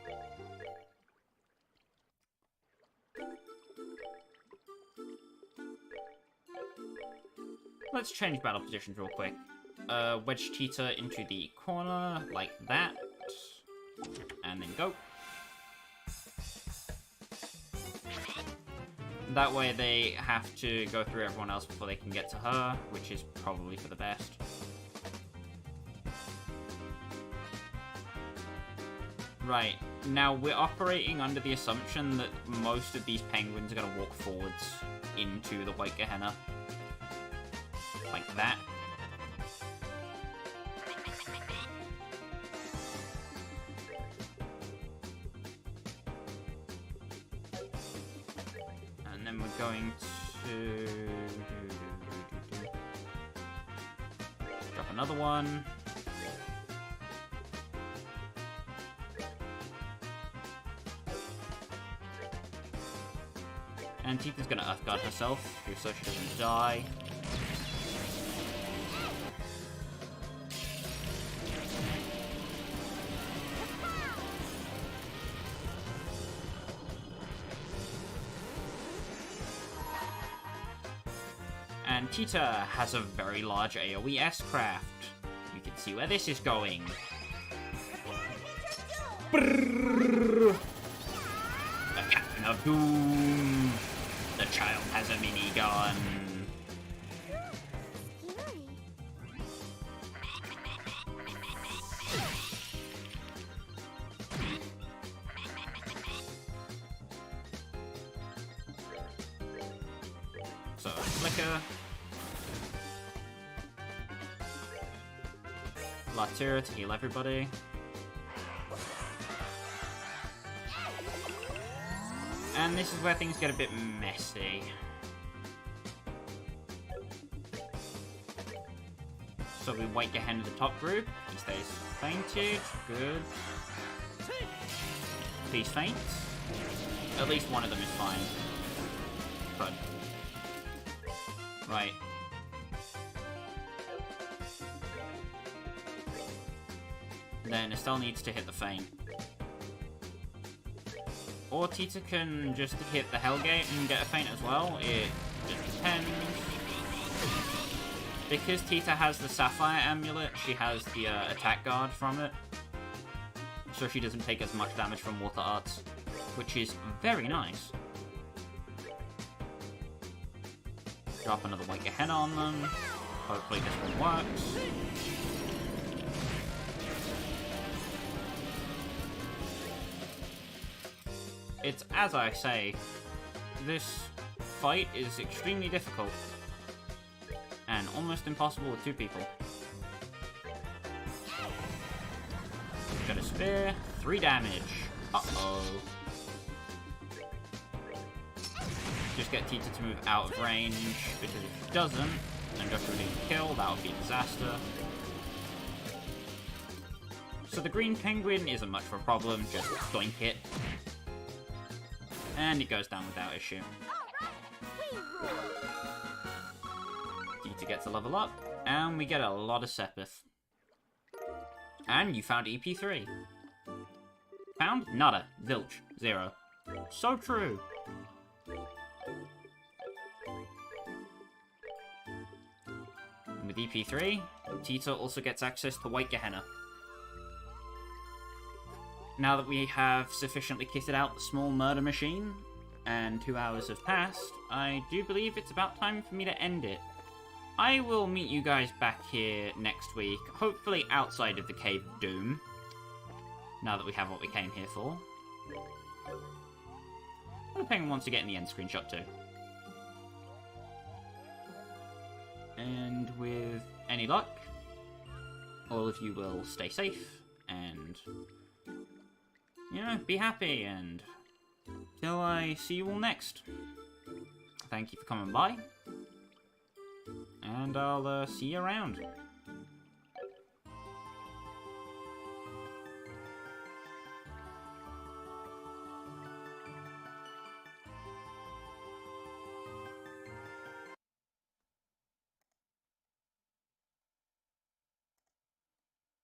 Let's change battle positions real quick. Wedge Tita into the corner, like that. And then go. That way they have to go through everyone else before they can get to her, which is probably for the best. Right, now we're operating under the assumption that most of these penguins are going to walk forwards into the White Gehenna. Like that. And then we're going to drop another one. And Tita's gonna Earthguard herself, so she doesn't die. And Tita has a very large AoE S-craft. You can see where this is going. Brrr. The Captain of Doom. The child has a minigun. So, Flicker. Latira to heal everybody. And this is where things get a bit messy. So we White Gehenna the top group. He stays fainted. Good. Please faint. At least one of them is fine. Good. Right. Then Estelle needs to hit the feint. Or Tita can just hit the Hellgate and get a feint as well. It just depends. Because Tita has the Sapphire Amulet, she has the attack guard from it. So she doesn't take as much damage from Water Arts, which is very nice. Drop another White Gehenna on them. Hopefully this one works. It's as I say, this fight is extremely difficult and almost impossible with two people. Got a spear, 3 damage. Uh-oh. Just get Tita to move out of range, because if she doesn't, and go for a kill, that would be a disaster. So the green penguin isn't much of a problem, just doink it. And it goes down without issue. Tita gets a level up, and we get a lot of Sepith. And you found EP3. Found? Nada. Zilch. 0. So true. And with EP3, Tita also gets access to White Gehenna. now that we have sufficiently kitted out the small murder machine, and 2 hours have passed, I do believe it's about time for me to end it. I will meet you guys back here next week, hopefully outside of the Cave of Doom, now that we have what we came here for. I'm hoping once to get in the end screenshot too. And with any luck, all of you will stay safe and, you know, be happy, and till I see you all next. Thank you for coming by, and I'll see you around.